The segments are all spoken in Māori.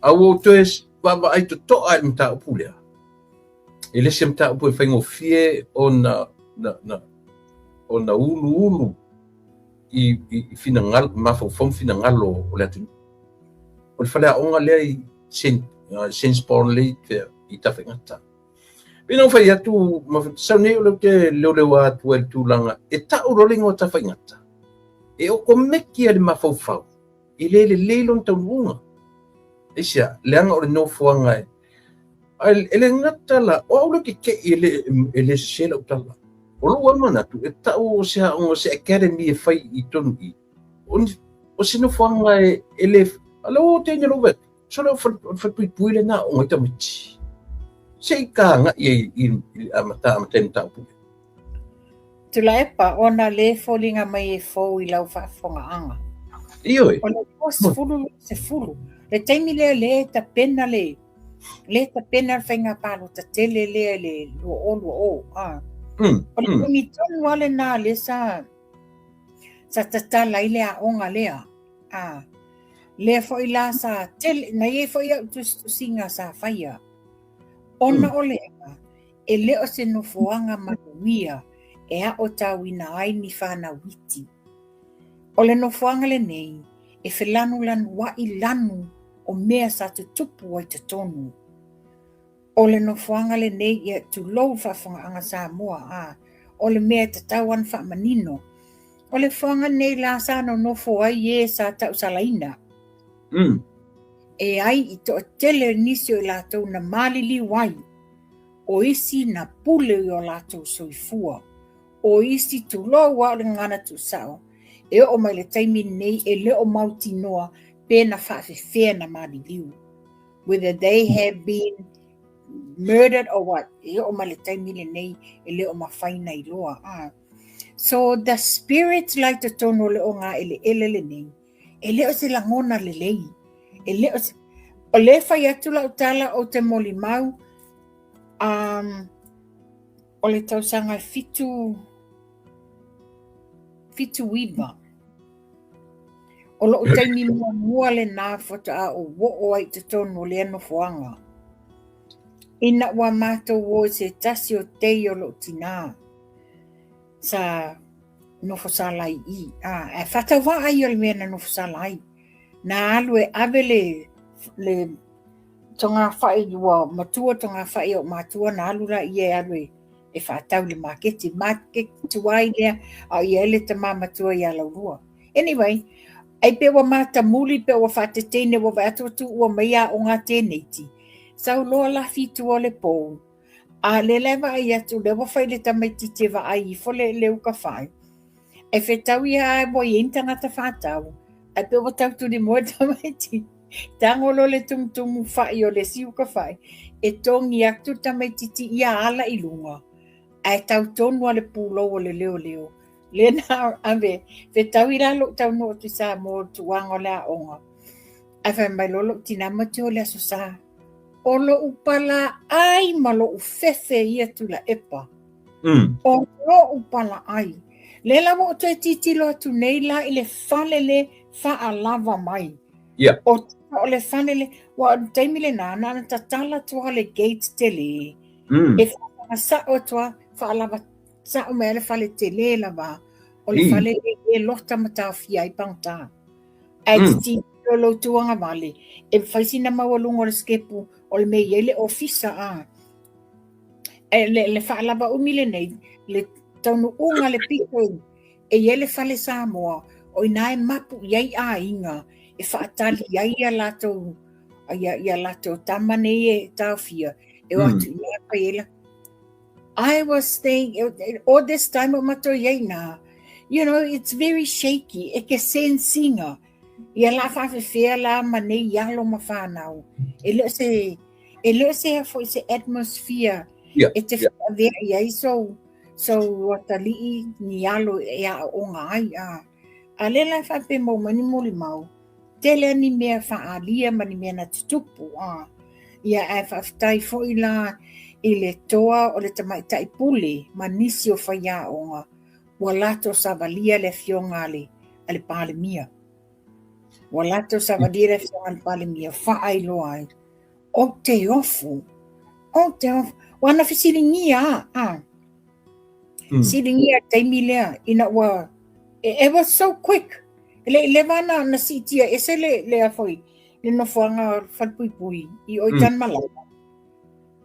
Au to es baba ai to ai mta upulea. Ele se mta upu fengo fie ona ona ulu i fina ngal mafo fom fina ngalo o le atu. O le fale onga le sen spawn le i tafengata. Pina fai atu ma sa ne o ke le wa tu el tulanga e ta o rolling o tafengata. E o ko meki ale mafo fau. Ile le leilon taunga. Isia leanga o le no fuanga ele ngata la o le ke ele sela utala. O lo wa mana tu e ta o se academy e fai i tonu i. O se no fuanga ele alo te nyalo vet. So lo fa puile na o ngata michi. Se ka nga i amata ta pu. Tula epa ona le folinga mai e fo i lau whaafonga anga. Ioi. O le pos fulu se fulu. Le taimi le ta pena le ta pena whainga palo ta tele le luo o. O le mi tonu ale nā le sa tatala i le a onga lea. Le fo i la sa tele, na ye fo i au tu singa sa whaia. Ona o lea, e leo se no foanga manuia. E a o tau ina ai ni whana witi. O le no fuanga le nei, e whelanu lanu wa i lanu o mea sa te tupu ai te tonu. O le no fuanga le nei e tu lou whawhanga anga sa mua o le mea te tauan wha manino. O le fuanga nei la sa no fo ai e sa tau salaina. E ai i to tele nisio i lātou na malili wai. O isi na pule o lātou soifua. O isi tu loa wa le ngana tu sao. E o mai le taimi nei e le o mauti noa pe na whaafewhea na maliliu. Whether they have been murdered or what. E o mai le taimi nei e le o mawhaina i loa. So the spirits like to tono le o ngā ele le nei. E le o se langona le lei. E le o le whai atu la utala o te moli mau. O le tausanga fitu wiva. O lo taimi mua le nā whata o wo ai te tono le ano fuanga. Ina wa mātou wo se tasi o tei o lo tina. Sa nofo salai i. E whata wa ai o le mea na nofo salai. Na alu e ave le tonga whai wa matua tonga whai o matua na alu la i e alu e whaatau le maketi. Maketi tuai lea a i ele te mamatua i ala urua. Anyway, ai pe wa mata muli pe wa whate tene wa watu tu ua mea o ngā tēneiti. Sau loa la fitu o le pou. A le lewa ai atu le wa whai le tamaiti te wa ai i fole leu ka whai. E whetau i a mo i intanga ta whatau. Ai pe wa tau tu ni mua tamaiti. Tangolo le tumutumu whai o le siu ka whai. E tongi atu tamaiti ti ia ala i lunga. Ai tau tonua le pulo o le leo. Le nā ame, whetau i ralo tau no tu sa mo tuanga le a onga. Ai whai mai lolo tina mati o le aso sa. O lo upala ai ma lo ufefe ia tu la epa. O lo upala ai. Le la mo te titilo atu nei la i le whale le wha lava mai. O le whale le, wa teimi le nana tatala tua le gate te le. E wha sa o tua wha lava sa o mea le whale te le lava. O le whale le lota mata fia i pangta. Ai titi lo tuanga vale. E whaisina mawalunga le skepu o le mei ele ofisa le whaalava umile nei, le taunu unga le piko e ele whale Samoa, o inae mapu iai a inga, e whaatali iai a lato tamane e tawhia, e watu ia pa ela. I was staying, all this time o mato iai na, you know, it's very shaky, e ke sensinga, ia la whawhewhea la mane ialo ma whanau, e leo se foi se atmosphere e te whawea iai so watali ni alo e a o ngai a le la whape mo mani moli mau tele ni mea whaalia mani mea na tutupu ia e whaftai foi la i le toa o le tamaitai pule manisi o whaia onga wa lato sa valia le fionga ale pale mia. Walato sa vadira fiangan pale mia whaailoa ai. O te ofu. Wana fisiringia. Siringia taimi lea ina wa. It was so quick. Le vana na sitia ese le afoi. Le no whanga whalpuipui i oitan malala.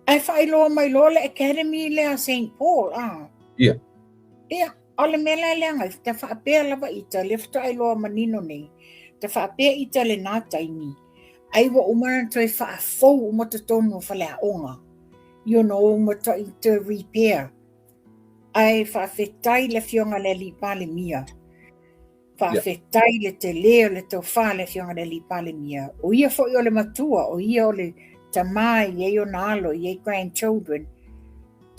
Ai whaailoa mai loa le Academy lea St. Paul. Yeah. Ia, ole mela leanga, te whaapea lava ita, le fta ailoa manino nei, te whaapea ita le nā taimi, aiwa umana toi whaafou umata tonu whalea onga, you know, umata i te repair, ai whaafetai le fionga le li pale mia, whaafetai le te leo le tau wha le fionga le li pale mia, o ia fo i ole matua, o ia ole tamai, iei o nalo, iei grandchildren.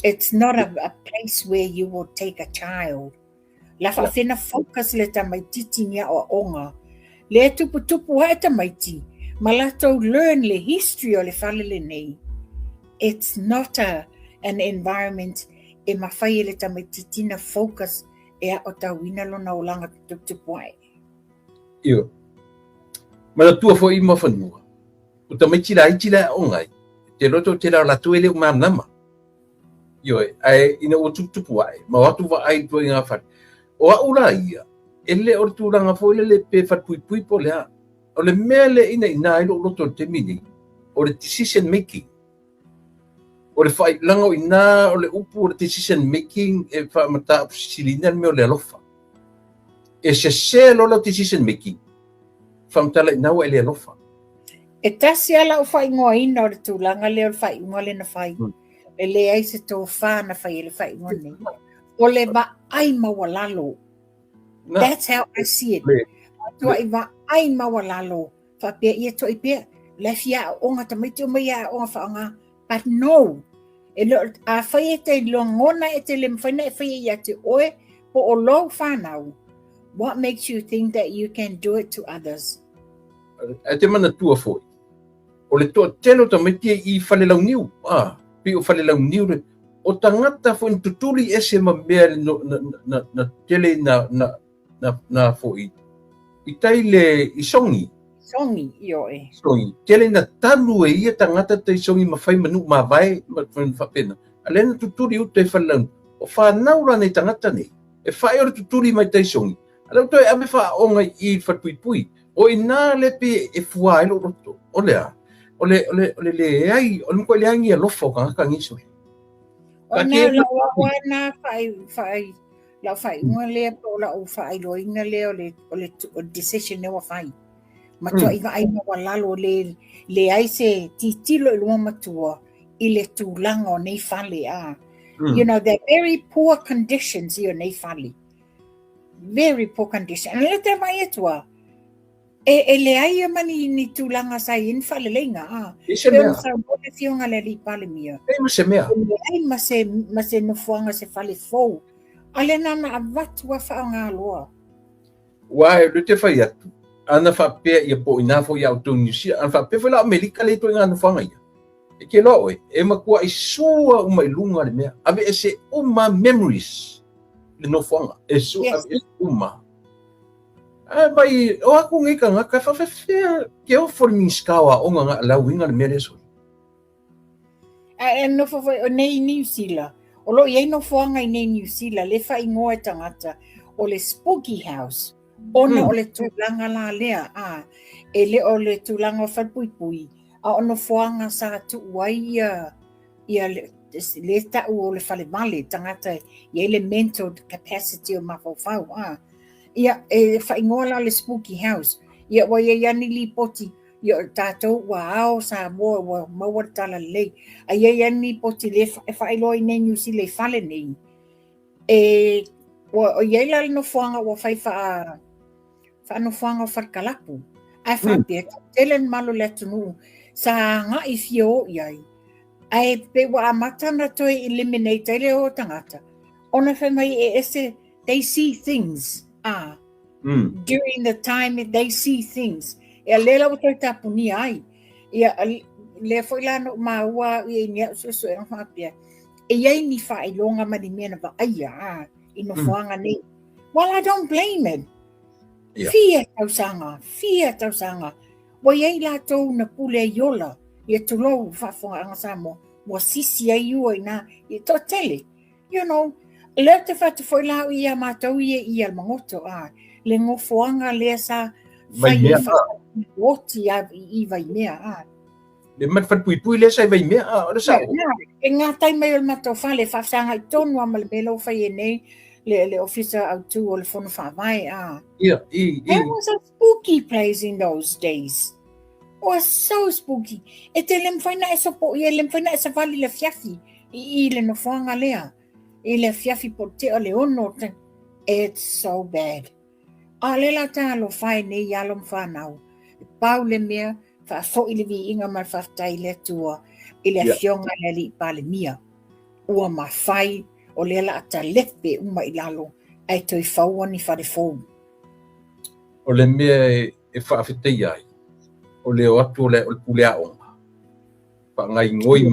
It's not a place where you will take a child. La whawhena focus le tamaititi nia o onga. Le tupu hae tamaiti. Ma latou learn le history o le whalele nei. It's not an environment e mawhai le tamaititi na focus e a o tauina lona o langa tupu ai. Iyo. Mana tua fo i mawhanua. O tamaiti la iti la ongai. Te roto te la tuele o manama. Yo, ai ina o tupu ai, ma watu wa ai tu inga fat. O a ula ia, ele o tu ranga fo le pe fat pui po le. O le mele ina ilo roto te mini. O le decision making. O le fai langa ina o le upu o le decision making e fa mata silina me o le lofa. E se lo decision making. Fa mata le na o le lofa. E tasi ala o fai ngoa ina o le tu langa le o fai ngoa le na fai. Le ai se tō whāna whai le whai ngone. O le wa ai mawalalo. That's how I see it. Tua i wa ai mawalalo. Whapea ia to i pia. Le fia o onga tamaiti o mai a onga whaonga. But no. A whai e te longona e te lem whaina e whai ia te oe. Po o lo whanau. What makes you think that you can do it to others? E te mana tua foi. O le toa telo tamaiti i whale lau niu. O fale lau niure o tangata fo tutuli ese ma mea na tele na foi i taile i songi io e songi tele na talu e ia tangata te songi ma fai manu ma vai ma fa pena alena tutuli u te fale o fa naura nei tangata nei e fai o tutuli mai te songi ala to e ame fa onga i fa pui o ina le pe e fuai lo roto o lea ole ai ole ko le angi lo fo ka ngiso o na la fai la fai ngale po la o fai lo ingale ole decision ne wa fai ma to inga ai no wala lo le ai se titilo lo matua ile tu lango nei fale you know they're very poor conditions here nei fale very poor condition and let them aitua e le ai mani ni tulanga sa in fale lenga Pero sa mo le fionga le li pale mia e se mea ai ma se no fuanga se fale fo ale nana avatu wa faanga loa wai le te fai atu ana fa pe ia po ina fo ia auto ni si ana fa pe fa la america le to ngana fanga ia e ke lo e ma kua i sua uma ilunga le mea ave ese uma memories le no fanga e su ave uma bai o aku ngai ka ngaka fa ke o for min skawa o nga la winga le mere so no fo nei New Zealand o lo ye no fo ngai nei New Zealand le fa ingoa tangata o le spooky house ona o le tulanga la lea e le o le tulanga fa pui ono fo nga sa tu wai ia le ta o le fale male tangata ye le mental capacity o ma fo ia e whaingola le spooky house. Ia wa ia yani li poti. Ia tātou wa sa mo wa tala lei. A ia yani poti le whailoi nei nyusi le whale nei. E wa ia la no fuanga wa whai wha no fuanga wharkalapu. Ai whapia telen malo le tunu sa nga i fio iai. Ai pe wa amatana toi eliminate le o tangata. Ona whamai e ese they see things. During the time they see things. E lela o toi tapuni ai. Ia le foi la no maua i nia so e hapia. E iai ni whae longa mani mena wa aia i no whanga nei. Well, I don't blame it. Ia. Fia tausanga. Wa iai lātou na pule iola, ia tulou whafonga anga sa mo sisi ai ua ina, i tō tele. You know, leo te whatu whoi lau ia mātou ia mangoto, le ngofoanga lea sa whai Vai mea, woti i vai mea, Le mat fat pui le sai vai mea, ora sa. E ngā tai mai o le mātou whale, whawhanga i tonu ama le melo whai e nei, le officer au tū o le whono whawai, Ia, It was a spooky place in those days. It was so spooky. E te lem whaina e sopo, lem whaina e sa wali le fiafi, i le no whanga lea, i le fiafi po te o le ono, it's so bad. A le la tā lo whai nei alom whanau, pau le mea, wha i le vi inga mar whaftai le tua, i le fionga le li pale mia. Ua ma whai, o le la ata lepe uma i lalo, ai toi whaua ni whare fōu. O le mea e whaafetei ai. O le o atu o le pule a onga. Pa ngai ngoi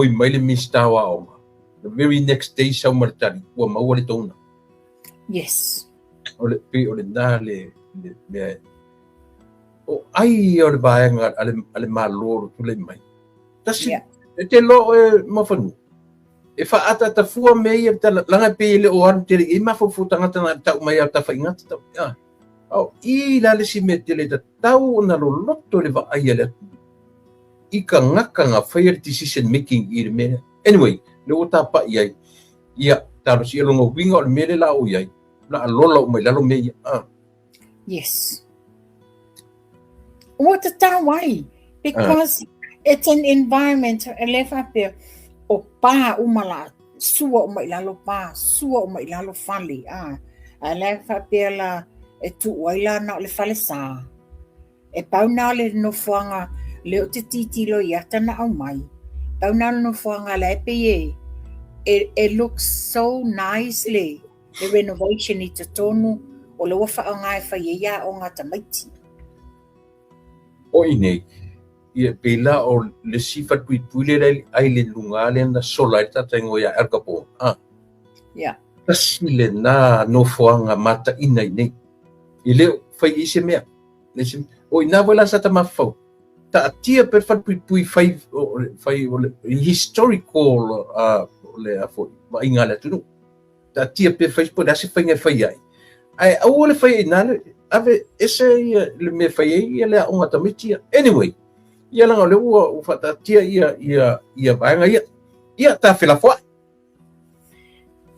mai le mistawa a onga. The very next day sau maritari, ua maua le tōna. Yes. O le nā le mea. O ai o le vaenga ale māloro tu le mai. Tasi, te lo e mawhanu. E whaata ta fua mei e ta langa pe le o aru tere e mawhafu tangata na tau mai au ta whaingata tau. Au I la le si me te le ta tau na lo loto le va ai ale. I ka ngaka ngā fair decision making I le mea. Anyway, le o ta pa iai. Ia, taro si elonga winga o le mele la o iai. La alola o mai lalo mei. Yes. What a tawai. Because it's an environment, le whapea, o pā umala, sua o mai lalo pā, sua o mai lalo whali. Le whapea la, e tu waila na le whale sā. E pau nā le no whuanga, le o te titilo I ata na au mai. Pau nā le no whuanga le pe it looks so nicely. The renovation I te tonu, o le wafa o ngai whaia o ngā tamaiti. O inei, ia pela o le sifat pui le ai le lunga le na sola I tatango ia erkapo. Yeah. Tasi le nā no whuanga mata ina nei. I leo whai I se mea. O ina wala sa ta mawhau. Ta atia per fat pui whai o le historical le afo ma inga le tunu. Ta atia per whai po nasi whai ai. Ai au le whai ina le ave ese le me whai le a onga tamitia. Anyway, ia langa le ua ufata atia ia vaenga ia ta whila whai.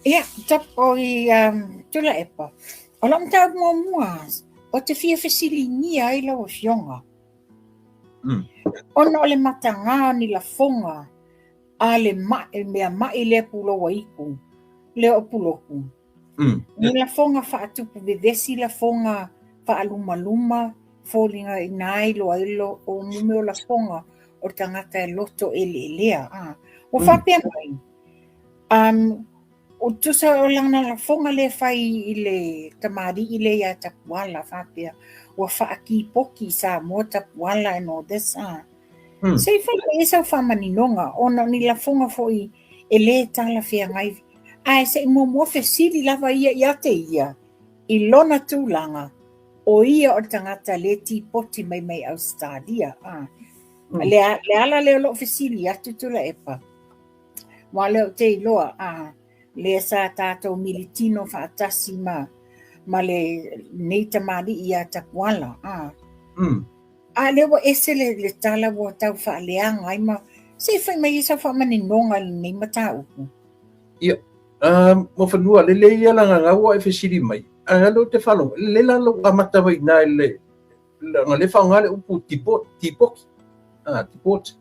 Ia, tapo I tula epa. O lam tau mua, o te fia whesili ni ai lau fionga. Ona o le matanga ni la fonga, a le mea mai le pulo wa iku, le o puloku. Ni la fonga whaatupu vevesi la fonga whaaluma fōlinga I nai lo ailo o mume o la fonga o tangata e loto lea. O whapea mai. O tusa o lana la fonga le whai I le tamari I le ia tapuala whapea. O whaaki poki sa mo tapuala and all this. Sei whai e sau whamaninonga o na ni la fonga fōi e le tala whea ngai. Ai se mo whesiri lava ia te ia. I lona tūlanga o ia o tangata le ti poti mai Australia. Le ala leo lo whesiri atu tula epa. Wa leo te iloa. Le sa tātou militino whaatasi ma le neita mari ia tapuala. Lewa ese le tala wa tau whaaleanga ai ma se whai mai isa whamaninonga nei mataupu. Ia, mo whanua le ia langa ngawa e whesiri mai. Angalo te whalonga, le lalo amata wai nai le whaonga le upu tipoki. Tipoti.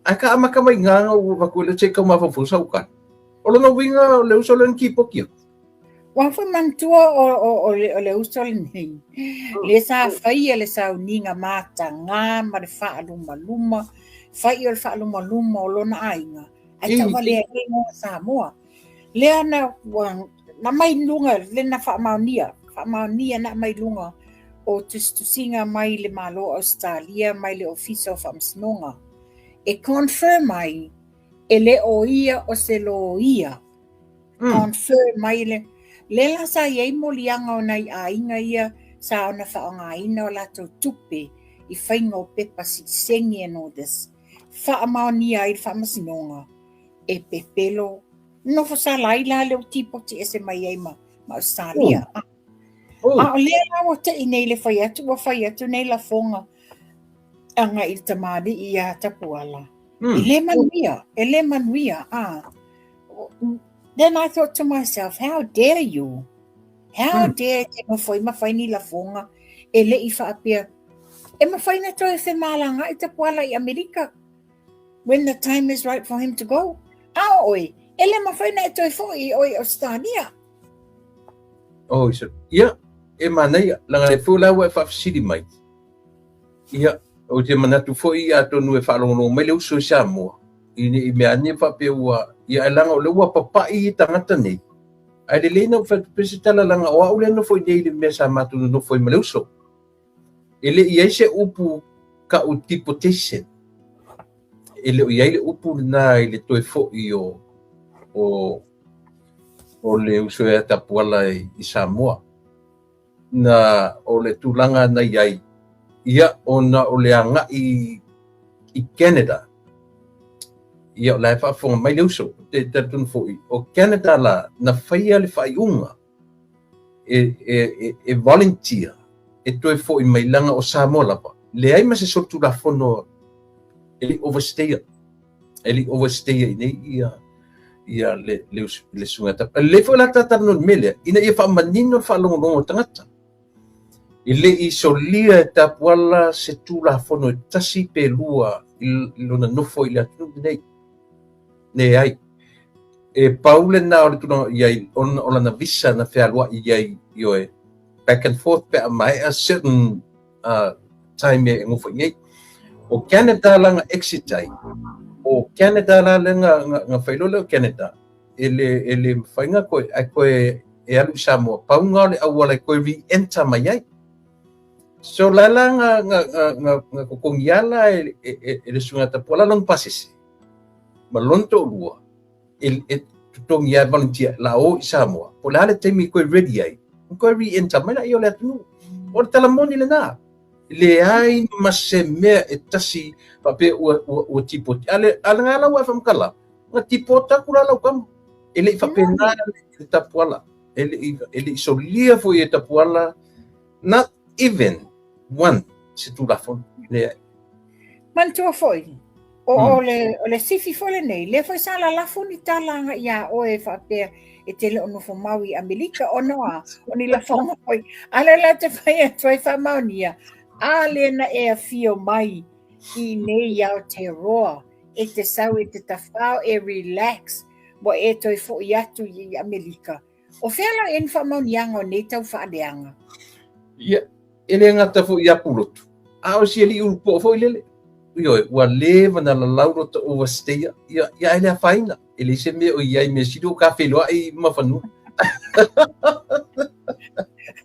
Ai ka amaka mai nganga u wakule te kau mawhawhusa ukan. O lona winga le usolen ki poki. Wa fa mantua o le usolen nei. Le sa fai le sa uninga mata nga ma le luma. Fai o le luma o lona ainga. Ai ta wale e ngo sa moa. Le ana na mai lunga le na fa maunia na mai lunga o tusinga mai le malo Australia mai le office of amsnonga. E confirm mai ele o ia o se lo ia. Confirm mai le la sa iei molianga o nai a inga ia sa ona whaongaina o lato tupe I whainga o pepa sengi and all this. Whaamaonia I whaamasinonga e pepelo. Nofo sa laila leo tipoti ese mai ai ma Australia. Oh. O lea lawa te I nei le whai atu nei la fonga anga I tamari I a tapuala. E le manuia. Then I thought to myself, how dare you? How dare te mawhai ni la fonga e le I whaapia. E mawhai na toi whe malanga I tapuala I Amerika when the time is right for him to go. Oi, e le mawhai na toi foi oi Australia. Oh, so ia e manai langa le fula wa fa sidi mai. Ia o te manatu foi a tonu e whalongo mai leu so sa mo. I me ane fa pe ua ia langa o le ua papai tangata nei. Ai le leina fa pesitala langa o au le no foi nei le me sa matu no foi maleu so. Ele ia se upu ka o deportation. Ele ia le upu na ile toi fo o le uso e tapuala I Samoa. Na o le tulanga na iai. Ia ona o le anga I Canada. Ia la fa fonga mai leuso te tun foi. O Canada la na faia le faiunga. E volunteer. E toi foi mai langa o Samoa la pa. Le ai ma se sortu la fono ele overstay. Ele overstay nei ia le sungata. Le foi la tata non mele. Ina ia fa manino fa longo tangata. Ile I solia tapuala se tu la fono tasi pelua lona nofo ile atu nei. Nei ai. E Paule na o tuna ia on na visa na fealua ia ioe. Back and forth pe mai a certain time e ngofo ngai. O Canada langa exitai. O Canada la nga failole o Canada. Ele fainga koe e alu Samoa. Paunga le awala koe re-enter mai ai. So lala nga kokongiala ele sungata pola long passes. Malonto lua. Tutong ia volunteer la o Samoa. Pola le temi koe ready ai. Koe re-enter mai na io le atu. O talamoni le na. Le ai mase mea e tasi pape o tipoti. Ale ngala wa famkala. Nga tipota kula lau kam. Ele fapena le tapuala. Ele solia foi e tapuala. Not even one se tu la fon. Mantua foi. O le sifi foi nei. Le foi sala la foni talanga ia o e fape e tele ono fo maui Amerika o noa. O ni la fon foi. Ale la te fai e toi fa maunia. Ale na e a fio mai I nei au te roa. E te sau e te tafao e relax. Bo e toi fo iatu I Amerika. O fela en fa maunianga o nei tau fa adeanga. Ia, ele ngata fo ia pulotu. A si ele upo fo ile. Io wa leva na la lauro to overstay. Ia ele a faina. Ele se me o ia me sido ka felo ai mafanu.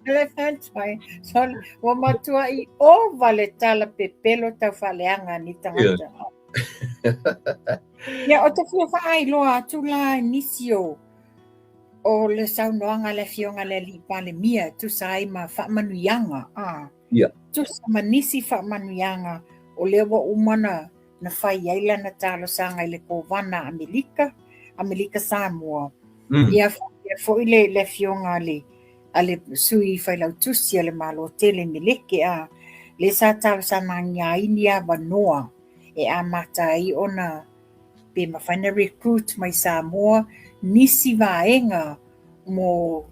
Le fantai. So wa matua I o vale tala pepelo tau faleanga ni tangata. Ia o te fio fa ai loa tu la inisio. O le saunoanga le fionga le lipa le mia tu sai ma fa manuyanga tu sa manisi fa manuyanga o le wa umana na fai yaila na talo sanga le kovana Amerika Samoa ia fo ile le fionga ale sui fai lau tusi le malo tele milike le sa talo sana nya inia vanoa e amata I ona pe mawhaina recruit mai Samoa nisi vaenga mo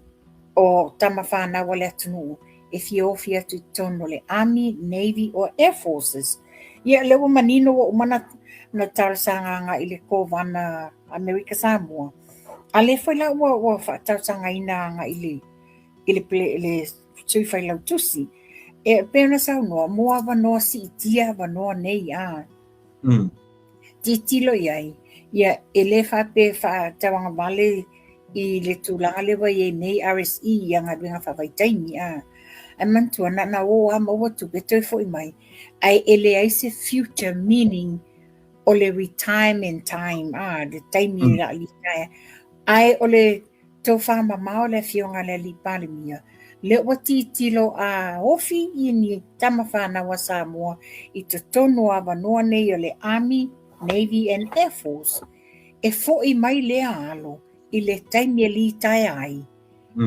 o tamawhana wale atunu Ethiopia tu tono le Army, Navy or Air Forces. Ia lewa manino wa umana na tarsanga nga ile kovana Amerika Samoa. Ale foi la wa tarsanga ina nga ile tui fai lau tusi. E pena sa noa moa vanoa si itia vanoa nei Titilo iai. Ia ele fa pe fa tawanga vale I le tūlanga lewa I nei RSE yang adwenga whawaitai a mantua na o ama watu beto foi mai. Ai ele ai se future meaning o le retirement time the time la li ai o le tō wha mamao le fionga le li pale mia. le ua titilo a ofi I ni tama whānawa Samoa I te tonu a wanoa nei o le Army, Navy and Air Force. E fo'i mai lea alo I le taimi e li tai ai.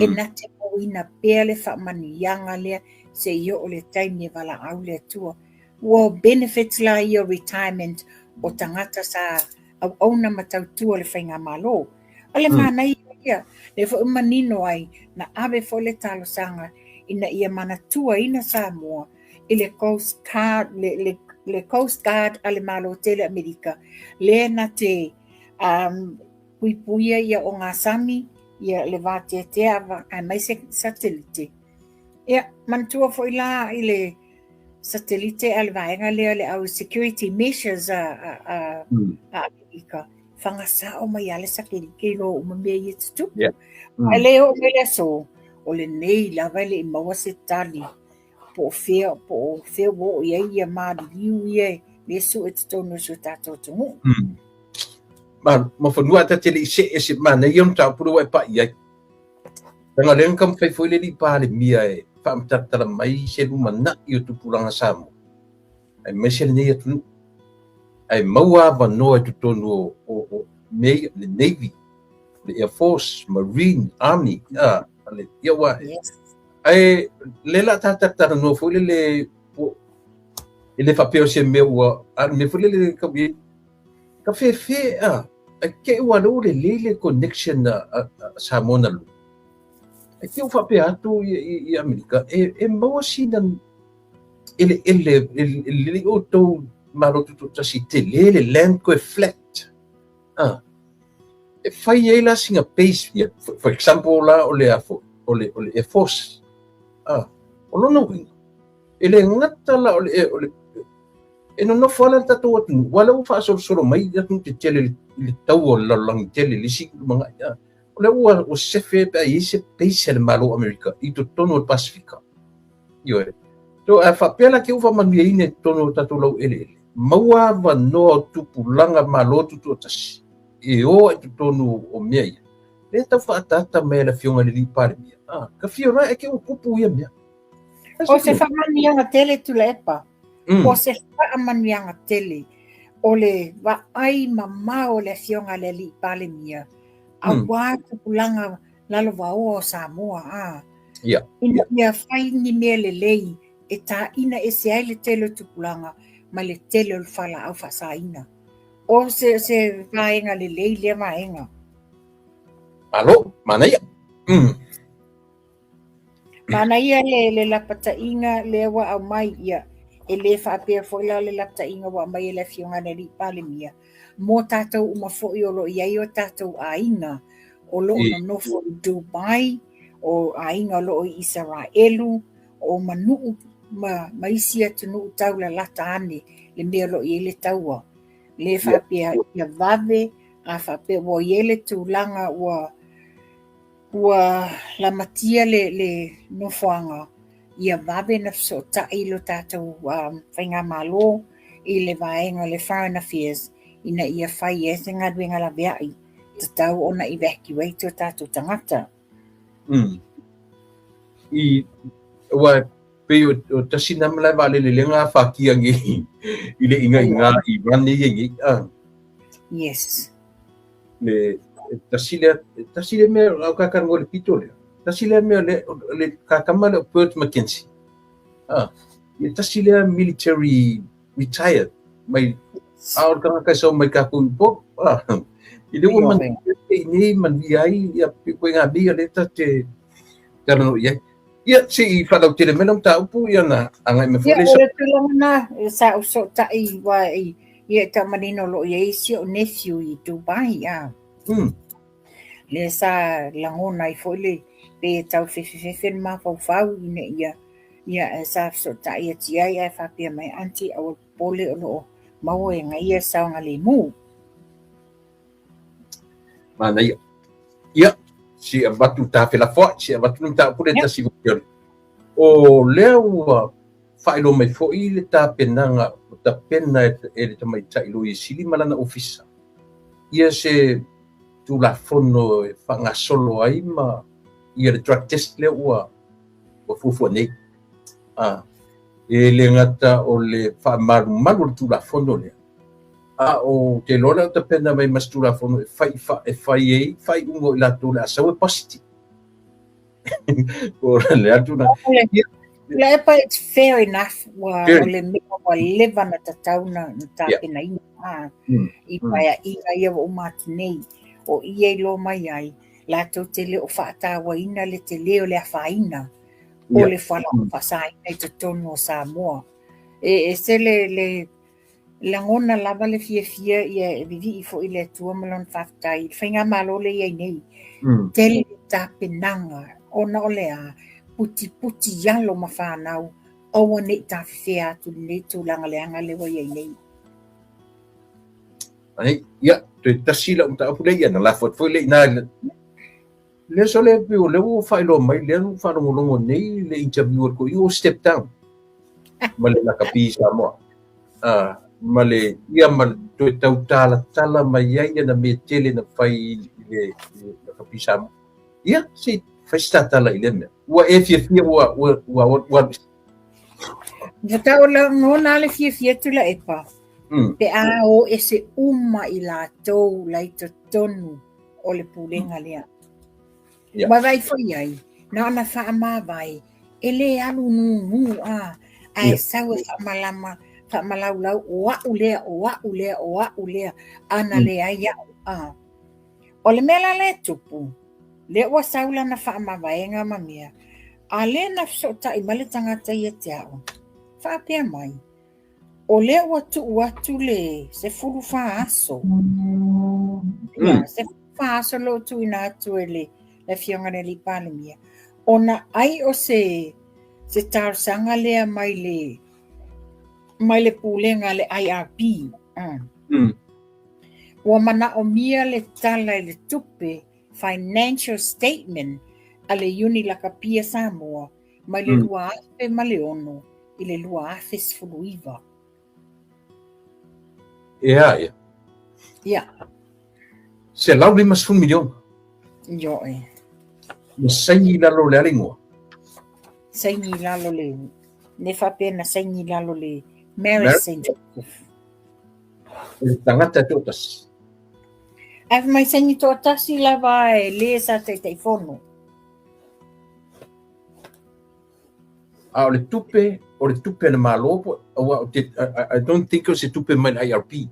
E nate o ina pēr le whamanianga lea se io o le taimi e wala au le tua. Ua benefits la I o retirement o tangata sa au auna matautua le whainga malo. Ale whanai ia, le fo'i manino ai na awe fo le talo sanga ina ia manatua ina Samoa I le Coast Guard, le Coast Guard ale malo tele Amerika. Le na te puipuia ia o ngā sami, ia le vāteatea a mai se satellite. Ia, manatua fo ila I le satellite ale vaenga lea le au security measures a Amerika. Whangasa o mai ale sakirike lo umamea I te tupu. Ai leo o mele so, o le nei lava le maua se tali, po fea wo ia ia maari liu ia, le su e te tono su tātou tungu. Ma whanua ta tele I se mana I on tāpuru e pa iai. Tanga renga kam whai fwile li pāle mia e whaamtatara mai se lumana I o tupuranga Samoa. Ai mesele nei atunu. Ai maua wanoa tu tonu o le Navy, the Air Force, Marine, Army, le iawa. Ai lela tātatara no fwile le whapeo se mea ua, me fwile le kawi, ka whewhe ai ke ua lo le connection Samoa lu. Ai ke whapea atu I Amerika, e maua sinan, ele o tau marotu to tasi te le land ko flat. E fai e la singa base, for example la o le Air Force. O lona wing. Ele ngata la o le e no fala tatu atu wala u fa solo mai atu te tele le tau o la lang tele le si manga ya. O le o sefe pa I se base le malo America I to tono Pacifica. Yo e. To a fa pela ke u fa manu ine tono tatu lau ele. Maua wanoa tupulanga malotu tu tasi. E o e tonu o mea ia. Le ta whaatata mea la fionga le li pare mea. Ka fiora e ke o pupu ia mea. O se whamanianga tele tu le epa. O se whamanianga tele. O le wa ai mama o le fionga le li pare mea. A wā tupulanga lalo wa o Samoa. Ina ia whai ni mea le lei. E tā ina e se ai le tele tupulanga. Ma le tele o whala au whasaina. O se vaenga le lei lea vaenga. Alo, mana ia. Mana ia le lapata inga le wa au mai ia. E le whaapea foila le lapata inga wa mai e le fionga ne li pale mia. Mō tātou uma fo'i o lo iai o tātou a inga. O lo no nofo I Dubai. O a inga lo o Israelu. O manuu ma isia tunu tau la lata ane le mea lo I le taua. Le whapea ia vave, a whapea wo iele tūlanga ua la matia le nofoanga. Ia vave na so tai lo tātou whainga malo I le vaenga le Foreign Affairs ina ia whai e se ngaduenga la veai. Te tau ona evacuate o tātou tangata. I wa pe o tasina mala vale le lenga fakia ngi I le inga I vane ngi Yes. Le tasile me au ka kan ngol pitole. Tasile me le ka kamala Port Mackenzie. Le tasile military retired. Mai au ka so mai ka kun pop. Ile o man ni man viai ya pipo nga bia le tate tano ya. Ia si whanau tere menam ta upu ia na angai me fule sa. Ia o tulanga na sa uso tai wa ia ta manino lo ia isi o nephew I Dubai Le sa langona I fole pe tau fefe ma fau ina ia sa so tai ia tia ia whapia mai anti au pole o lo mau e ngai ia saunga le mu. Mana ia. Ia. Si abatu ta fela fo si abatu ta pule ta si o leo failo mai fo I le ta penanga ta pena e te mai tai lui sili malana ofisa ia se tu la fono fanga solo ai ma ia le drug test le ua fufu nei. E le ngata o le whaamaru le tulafono lea. O te lora ta pena mai mas tulafono e whai ungo i lato le asau e pasiti. Ora le atu na. But it's fair enough wa ole me wa leva na tatauna na tapena I paia inga ia o matu nei o ia lo mai ai la to te le o fata wa ina le te leo le afaina o le fala pasai ai te tono Samoa e se le langona lava le fia ia vivi I fo ile tua malon fata I whainga malo le ia nei te le tapenanga ona ole a puti yalo ma whanau o ne tawhia atu ne tūlanga leanga lewa iei nei. Ai, ia, te tasila taupu le ia na lafot foi le ina le so le pio le o failo mai le whanongolongo nei le interviewer ko you step down. Ma le laka pisa moa. Ma le ia ma to tau tala mai ia na me tele na fai le laka pisa moa. Ia, si fai tala I le mea. Ua e fia ua Ngata o la ngona le fia tula epa. Pe a o e se uma I la tau lai to tonu o le pulenga lea. Wa vai foi ai. Na ona wha ma vai. E le alu nu e sau e wha malau o au lea ana le ai o le mela le tupu. Le ua saula na wha ma vai nga mamia. A le na fsota I male tangata ia te ao. Wha pia mai. O le atu le se fulu wha aso. Se fulu wha aso lo tu ina atu le fionga ne li pale mia. Ona ai o se tarsanga lea mai le pulenga le IRP. Ua mana o mia le tala le tupe financial statement ale uni la kapia Samoa mai le lua afe ma le ono I le lua afe sfuluiva. Ia. Se lau 5 milion. Jo e. Na saingi lalo le alingoa. Saingi lalo le. Ne whapena saingi lalo le Mary St. Joseph. Tangata totas. Ai mai saingi tōtasi lava e le sa te fono. O le tupe na malopo. I don't think o se tupe mai IRP.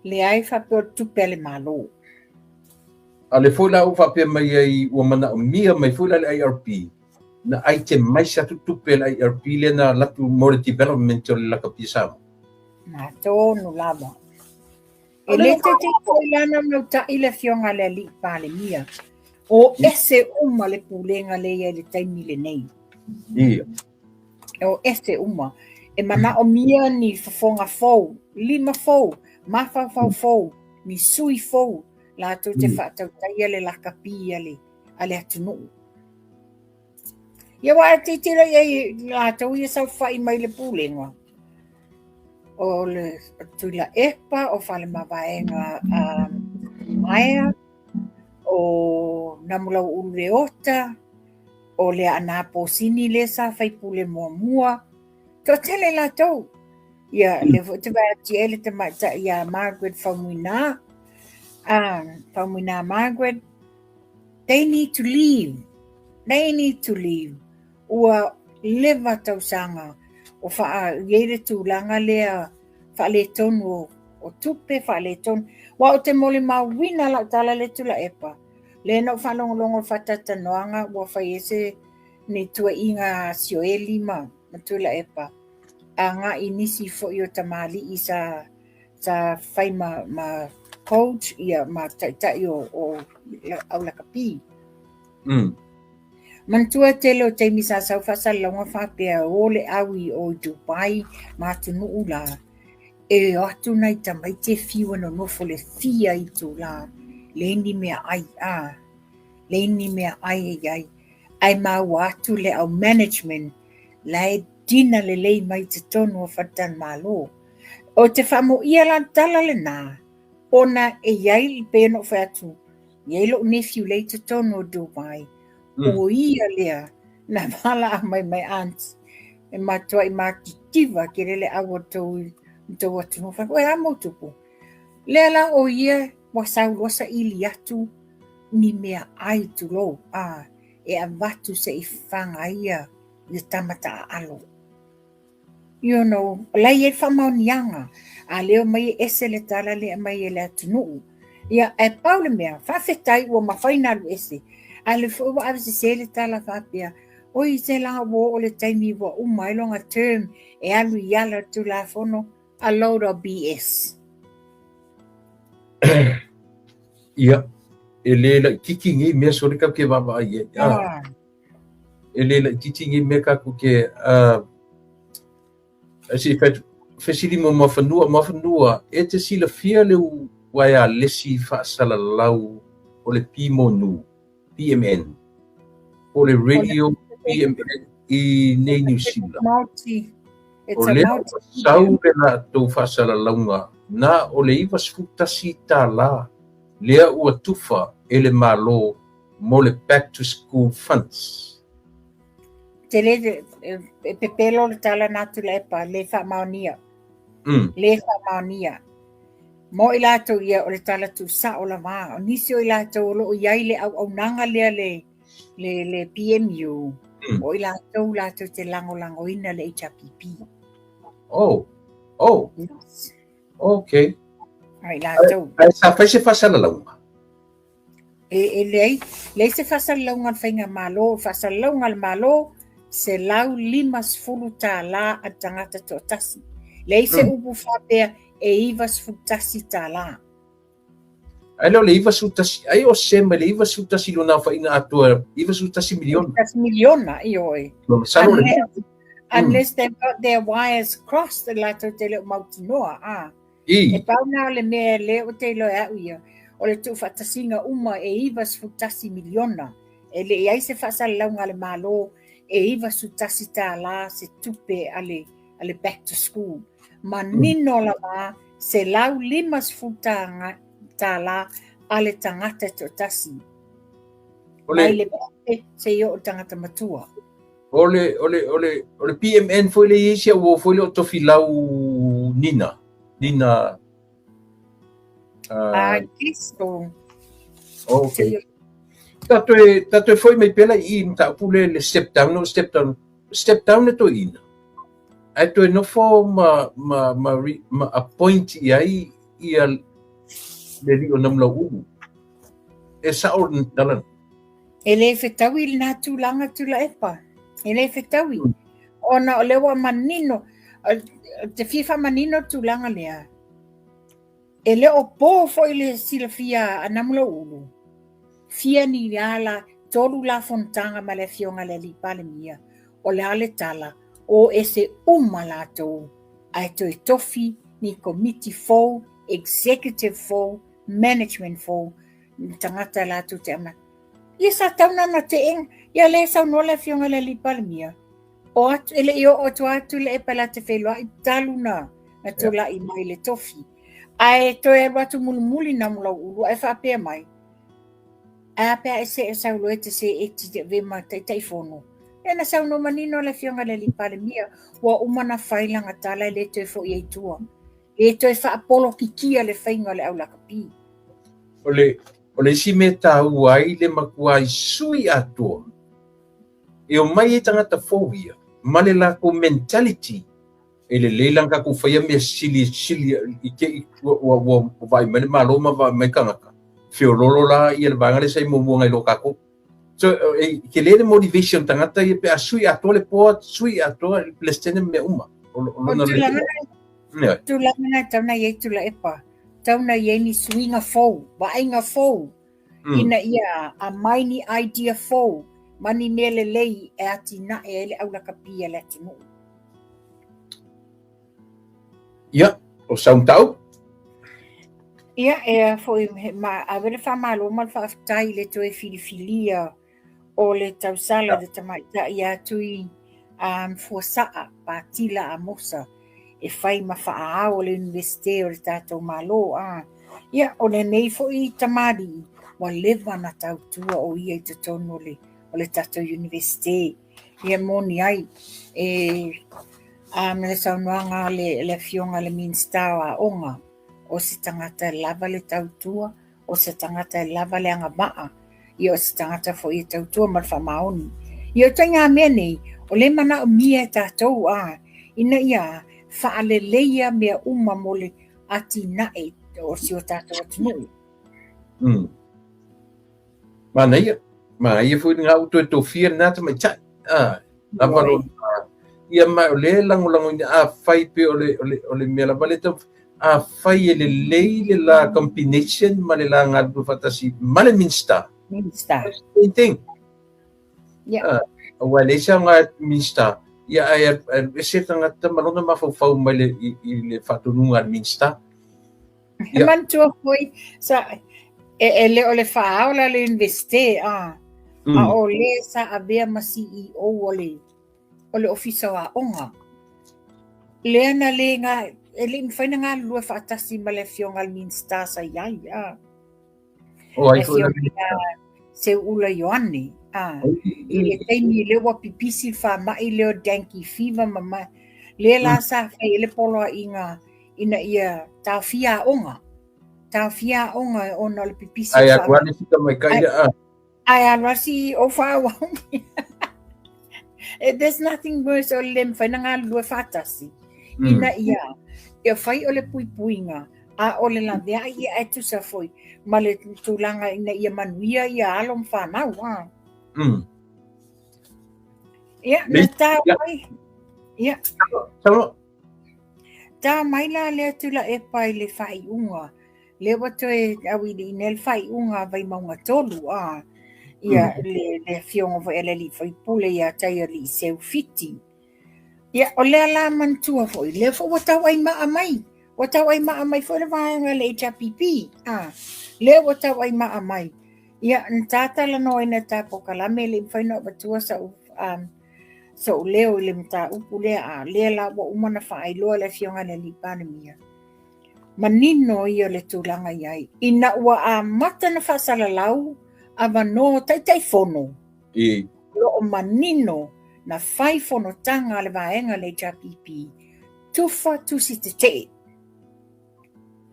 Le ai whapea tupe le malo. A le foi lau whapea mai ai ua mana o mia mai foi le IRP. Na ai te mai sa tupe le IRP le na latu more development o le laka pisama. Na tōnu lava. E le te foi lana mau ta I le fionga le li pale mia. O ese uma le pulenga le ia le taimi le nei. Ia. O ese uma. E mana o mia ni fafonga fou. 5 fou. Mafa fou. Mi sui fou. La tu te whaatau taia le laka pia le. Ale atunu. Ia wa te tira ia la tau ia sau whai mai le pulenga. O le tuila epa o whale mawaenga maea. O namulau ule ota. O le anapo sini le sa whai pule mua. Tō tele la tau. Ia le te wai ati ele te maita ia Margaret Faumuina. Faumuina Margaret. They need to leave. Ua leva tau sanga. O wha iere tūlanga lea wha le tonu o tupe wha le tonu. Wa o te mole mawina la tala le tula epa. Le no wha longolongo whatata noanga ua wha iese ni tua inga sioeli ma tula epa. A ngā inisi fo i o tamali I sa whai ma coach ia ma taitai o au lakapi. Mantua tele o teimi sa sau whasalonga whapea o le awi o Dubai ma tunu ula. E atu nei tamai te fiwa no nofo le fia I tu la. Leini mea ai Leini mea ai. Ai mau atu le au management. Lai dina le lei mai te tonu o whatan malo. O te whamo ia la tala le nā. Ona e iai pēno whatu. Iai lo nephew lei te tonu o Dubai. O ia lea Na mala my aunts. E matua I makitiva ke le awa tau atu no fa. Oe amo tupu. Le la o ia wasa ili atu ni mea ai tu lo. E avatu se I whanga ia I tamata alo. You know, lai e whamaunianga. A leo mai ese le tala le mai e le atunu. Ia e paule mea, whawhetai ua mawhainaru ese. A le fua avise se le tala whapea. Oi se langa wo o le taimi wa umailonga term e alu yala tu la fono. A load of BS. Ia, e le la kikingi mea sori ka ke wawa ai. E le la kikingi mea ka ku ke si fesili mo mafanua e te sila fia le wai a lesi whaasala lau o le pimonu PMN o le radio PMN I nei New Zealand o le sau le na tau whaasala launga na o le iwa sfutasi tā la lea ua tufa e le malo mo le back to school funds Te le pepelo le tala natu le epa, le whamaunia. Le whamaunia. Mo I lato ia o le tala tu sa o la maa. O nisi o I lato o lo o iai le au nanga lea le PMU. O I lato te lango ina le HRPP. Oh. Yes. Okay. Ai lato. Ai sa whaise whasala launga. E lei se whasala launga whainga malo, whasala launga le malo, se lau 5 tā la a tangata to tasi. Lei se upu whapea e iwa sfutasi tā la. Ai leo le iwa sutasi, ai o sema le iwa sutasi lo na whaina atua, iwa sutasi miliona. Sutasi miliona, ioi. Unless they've got their wires crossed, the lato te leo mautinoa, E pau nao le mea leo te lo au ia, o le tu whatasinga uma e iwa sfutasi miliona. E le iai se whasala launga le malo, e iwa sutasi tā la se tupe ale back to school. Ma nino la ma se lau 5 tā la ale tangata to tasi. Mai le pate se yo o tangata matua. Ole PMN foi le isia o foi le tofi lau Nina. Kisto. Okay. Tato foi mai pela I mta pule le step down e to ina. Ai to no fo ma appoint ai ia le li o namla u. E sa o dalan. Ele fetawi na tulanga tula epa. Ele fetawi. Ona o lewa manino. Te fifa manino tulanga lea. Ele o po foi le silafia anamla ulu. Fia ni ala tolu la fontanga ma le fionga le li pale mia. O le ale tala o ese umalato. Ai to tofi ni committee fo, executive fo, management fo. Tangata la tu te ama. Isa tauna na te eng. Ia le sa no le fionga le li pale mia. O atu ele io o tu atu le epala te whelua I taluna. Na tu la I mai le tofi. Ai to e watu mulumuli na mula ulu. Ai whapea mai. A pea e saulo e te se e te vema tai fono. E na sauno manino le fionga le li pale mia. Wa umana whailanga tala le to e fo I eitua. Le to e wha apolo kikia le whainga le au lakapi. Ole si me tau ai le makua I sui atua. E o mai e tangata fōia. Male la ko mentality. E le leilanga ko whaia mea sili I ke wa vai mele maloma va mai kangaka. Fiololo la I le vanga le sai momuanga I lo kako. So ke le motivation tangata I pe a sui atua le poa sui atua le stene me uma. Tulanga tauna ye tula epa. Tauna ye ni swinga fou, vainga fou. Ina ia a maini idea fou. Mani mele lei e ati na e ele au laka pia le tunu. Ia, o saun tau? Ia, e foi ma avele fa malo mal fa aftai le to e filifilia o le tausala de tamaita ia tui fuasaa patila a mosa e fai ma fa o le universite o le tatou malo ia o le nei foi tamari wa leva na tautua o ia I te tonu o le tatou universite ia moni ai me le saunoaga le fioga le minsta o aʻoga o se tagata e lava le tautua o se tagata e lava le agamaa ia o se tagata foʻi e tautua ma le faamaoni ia o taiga mea nei o le manaʻomia e tatou ina ia faaleleia mea uma mo le atinaʻe o si o tatou atunuu ma ia foi nga auto to fear na ta mai cha na valo ia mai le lango ni fai pe ole me la vale to fai le la combination ma le la nga do fatasi ma le minsta thing wa le sa nga minsta ia ai se tanga ta malona ma fau mai le fatununga minsta man tu foi sa ele ole faaola le investe a ole sa abea ma CEO ole ofisa wa onga le na le nga ele mfaina nga lua faatasi ma le fionga minsta sa yai o ai foi se ula yoani ile taimi le wa pipisi fa mai le danki fiva mama le la sa ele polo ina ia tafia onga ona le pipisi ai akwani fika mai kai ai alwasi o fa wa there's nothing worse o le mfaina nga lua fatasi ina ia fai o le puipuinga o le lavea ia tu sa foi ma le tulanga ina ia manuia ia alo mfanau ia na ta mai ia ta mai la le tula e pai le fai unga le wato e awili nel fai unga vai maunga tolu ia le fionga vo ele li fai pule ia tai li seu fiti ia o le ala mantua foi le fo wata wai ma mai fo le vai le HPP le wata wai ma mai ia ntata la no ina ta pokala me le fai no batua sa so leo le mta upule le la wa umana fai lo le fionga le li panemia manino ia le tulanga iai ina wa mata na fasala lau avano tai fono lo manino na fai fono tanga le vaenga le JPP tufa tusite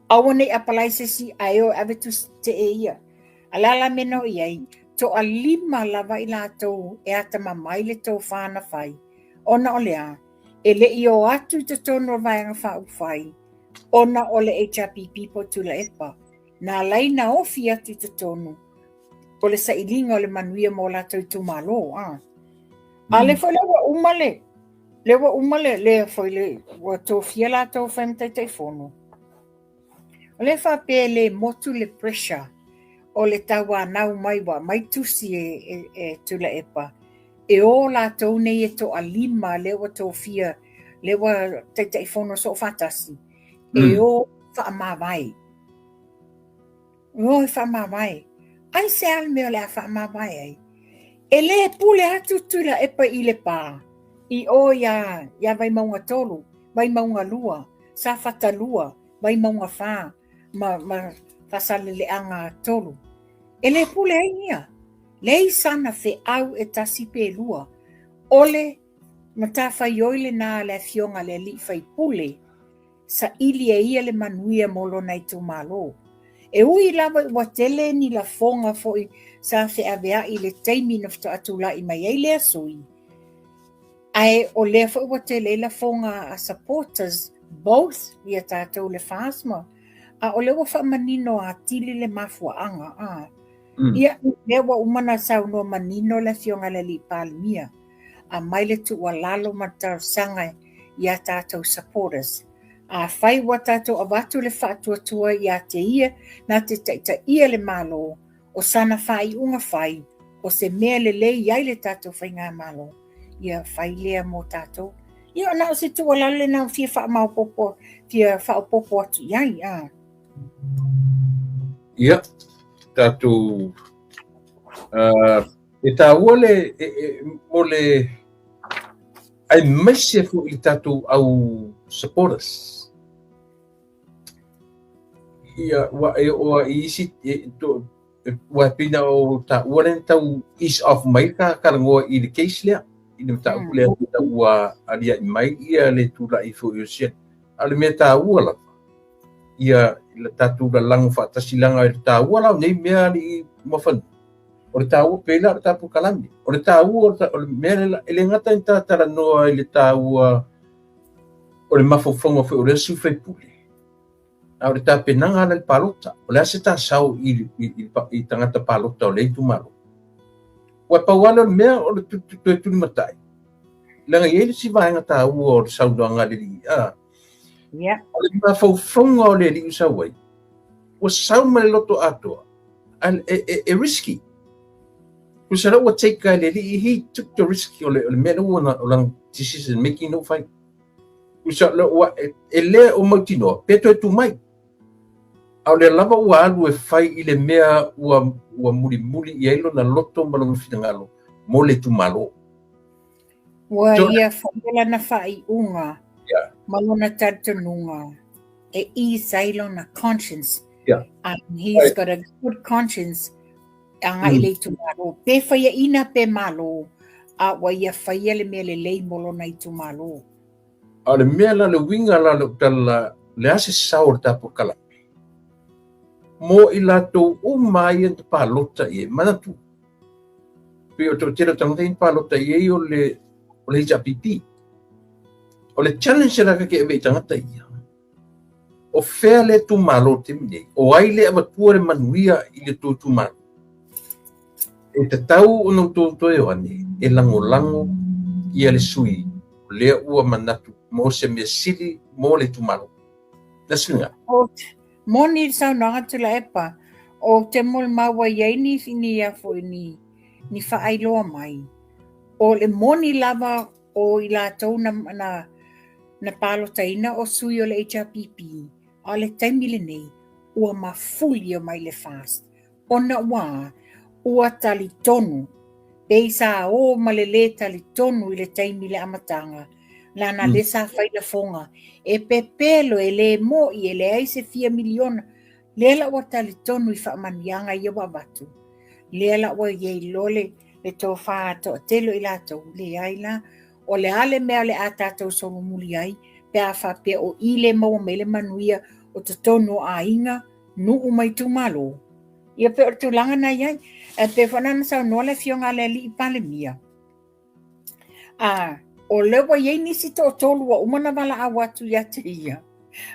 awane apalaise si ayo abetus te ia alala meno iai to alima lava ila to e ata mamai le to fana fai ona olea ele io atu te tono vaenga fa ufai ona ole HPP po tula epa na laina ofi atu te tonu ole sa ilinga ole manuia mo la tu malo ale foi lewa umale le foi le wa to fiela to femte te fono ole fa pele motu le pressure ole tawa nau mai wa mai tusi e tula epa e o la to ne e to alima lewa to fia lewa te fono so fatasi e o fa mavai ai se al me le fa mavai ele pule atu tula epa ile pa i o ya vai maunga tolu vai maunga lua sa fata lua vai maunga fa ma fasale le anga tolu ele pule ia le sana fe au e tasipe lua ole mata fa yoile na le fionga le li fai pule sa ili e ia le manuia molo nai tu malo e ui lava wa tele ni la fonga foi sa fe avea i le taimi nafta atula i mai ele asui ai o le foi wa tele la fonga a supporters both ia tatou le fasma o le wa fa manino a tili le mafuaanga ia le wa umana sau no manino la fionga le li palmia a mai le tu walalo matar sanga ia tatou supporters a fai watato avatu le fatuatua ia te ia na te taita ia le malo o sana fai unga fai o se mea le iai le tato fai ngā malo ia fai lea mo tato ia na o se tu walale na fia fa mau popo fia fa popo atu iai ia tato e ta wole mole ai mese fu i tato au supporters ia wa isi to wa pina o ta walen tau is of mai ka ngoa i le case lea ina ta'upule atu ua alia mai ia le tula I fo iosia ale me ta'ua la ia le tatu la lang fa tasilanga le ta'ua la nei mea li mafan o le ta'ua pela le tapu kalami o le ta'ua o le mea le ngata inta tala noa le ta'ua o le mafofonga fe o le su fe pule a o le tapenanga le palota o le ase tasau I tangata palota o le itu malo wa pawala mea o le tu matai langa ye si vainga ta'ua o le saudanga le li Yeah. o le mafofonga o le li usawai o sauma le loto atoa risky kusala wa take le li he took the risk o le mea o lang decision making no fight kusala wa ele o mautino peto tu mai au le lava ua alu fai I le mea ua muli I ailo na loto malongo finangalo mo le tumalo Wa ia whaela na whai unga malona tatanunga sailo na conscience and he's got a good conscience anga I le tumalo pe whaia ina pe malo a wa ia whaia le mea le lei molona I tumalo a le mea la le winga la le tala le ase saur tapo kala mo I lato mai en palota e manatu pe o tera tangata in palota e o le japipi o le challenge la ke ebe tangata ia o fea le tu malo te mine o ai le avatua le manuia I le tu malo e te tau o no to e wane e lango ia le sui le ua manatu mo se me sili mo le tu malo na singa mo ni sa nanga tula epa o te mol mawa yai ni ia fo ni whaailoa mai o le moni lava o I lātou na palotaina o sui o le HRPP a le taimile nei ua mafuli o mai le fast ona ua tali tonu peisa o ma le tali tonu I le taimile amatanga lana le sa whaila fonga e pepelo e le mo I le aise 4 miliona le la ua tali tonu I whaamanianga I awa watu le la ua yei lole le tō whāto telo I lātou le aila o le ale mea le a tātou sonu muli ai pe a whapea o I le mau me le manuia o te tono a inga nuu mai tu malo ia pe o tu langa na iai e pe whanana sau noa le fionga le li I pale mia o lewa yei nisi to tolu wa umana wala a watu ia te ia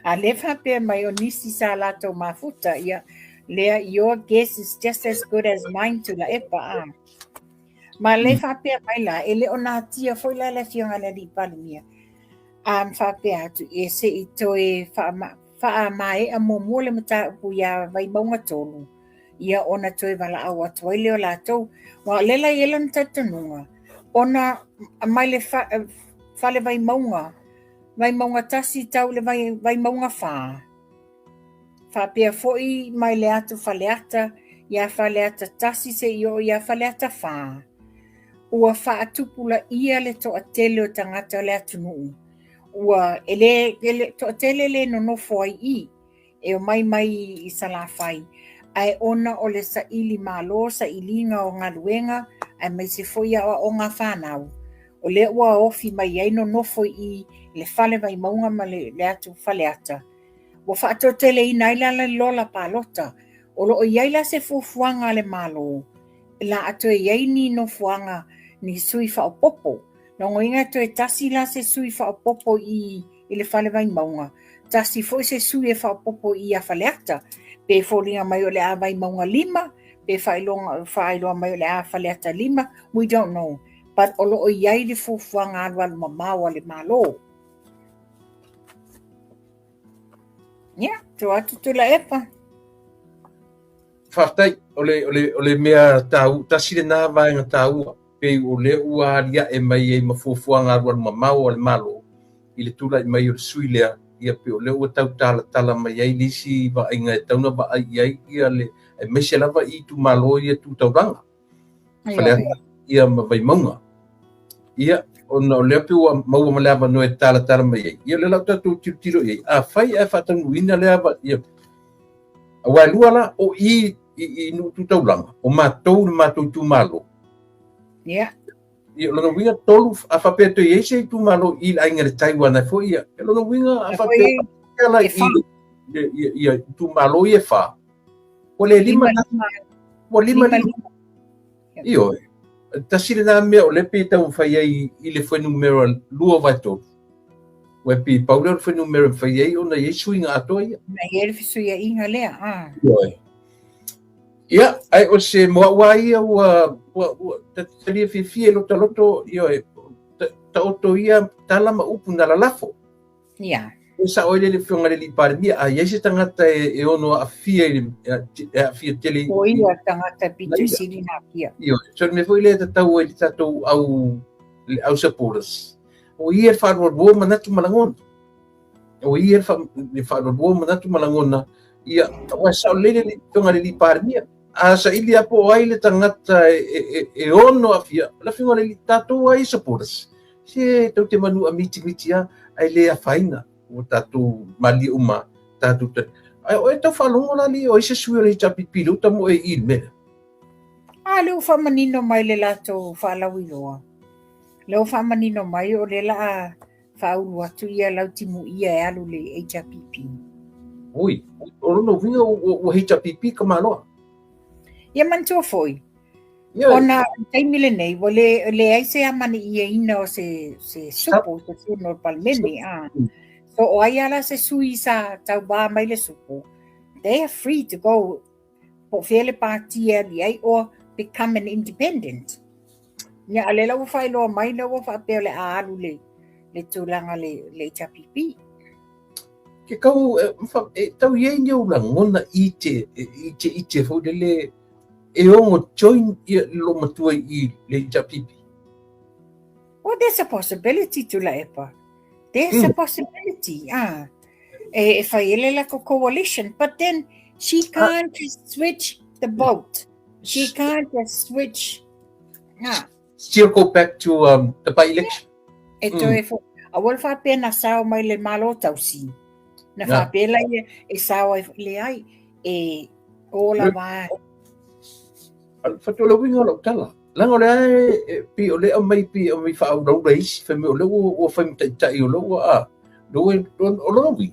a le whapea mai o nisi sa lātou mafuta ia lea your guess is just as good as mine to la epa ma le whapea mai la ele o nā tia foi la le fionga le li pale mia whapea atu e se I toe wha mai a mo le mata upu ia vai maunga tolu ia ona toe wala a watu ai leo lātou wa lela iela na tatanunga ona mai le whale vai maunga tasi tau le vai maunga wha whapea foi mai le atu whaleata ia whaleata tasi se ia whaleata wha ua whaatupula ia le toa tele o tangata le atu nuu ua ele toa tele le nonofo ai e o mai I salawhai ai ona o le sa ili malo sa ilinga o ngaluenga ai mai se foia o ngā whanau o le ua ofi mai ai nonofo I le whale vai maunga ma le atu whaleata ua whaatotele I naila le lola palota o lo o iaila se fufuanga le malo la ato e iai ni no fuanga ni sui whaopopo na ngoinga to e tasi la se sui whaopopo I le whale vai maunga tasi foi se sui e whaopopo I a whaleata pe fōlinga mai o le a vai maunga 5 pe whaailoa mai o le a whaleata 5 we don't know but o lo o iai le fufuanga alwa mamau le malo to atu tula epa whaftai o le mea tau tasi le nā vaenga tāua pe o le ua aria e mai e mafuafuanga arua mamau o le malo I le tula I mai o le sui lea ia pe o le ua tau tala mai ai lisi va inga e tauna va ai ai ia le e mai se lava I tu malo ia tu tauranga whaleata ia ma vai maunga ia ona o lea pe ua maua ma lea no e tala mai ai ia le lau tatu tiro ai a whai e whatanuina lea va ia a wailua la o I nu tu tauranga o mātou tu malo Ia lona winga tolu a whapea to i se tu malo i la inga le Taiwan ai fo ia. E lona winga a whapea kala i tu malo i e wha. O le lima io. Tasile na mea o le pe tau whai ai i le whenu mera lua vai tolu. Wai pi paula le whenu mera whai ai o na Yesu inga atoa ia. Na Yesu ia inga lea. Ioi. Ia, ai o se moa wai ua talia fie lo taloto ioi. Ta oto ia tala ma upu na lalafo. Ia. O sa oile le whionga le li pare mia, a iese tangata e ono a fia tele. O ia tangata Peter Sili na pia. Ioi, so me foi le tatau e li tatou au supporters. O ia whaarua manatu malangon. O ia whaarua manatu malangona. Ia, wa sa oile le whionga le li pare mia. A sa ili apo ai le tangata e ono a fia. La whionga le li tatou ai supporters. Se tau te manu a miti a ai le a whainga. O tatu mali uma tatu te ai o eta falongo la li o se sui le tapi pilu tamo e il me leo whamanino mai le lato whaalawi loa. Leo whamanino mai o le la whaulu atu ia lau timu ia e alu le HRPP. oi o no vinga o HRPP ka maloa Ia mantua foi. Ona taimile nei o le ai se amani ia ina o se supo se funo palmeni So o ai ala se sui sa tau ba mai le supo. They are free to go po fele partia li ai or become an independent. Nia ale lau fai loa mai lau fa peo le alu le tulanga le HRPP. ke kau tau ye ni o langona ite fo le e ongo join lo matua I le HRPP. Well, there's a possibility to la epa. There's a possibility. If I like a coalition, but then she can't just switch the vote. She can't just switch. Still go back to the by-election. Ito awal fa pe na sao mai le malo tausi. Na fa pe la e sao le ai e ola vai. Fa to lo winga lo tala. Lango le pi o le mai pi o mi fa o do reis fa mi o le o fa mi tai o lo o lo wi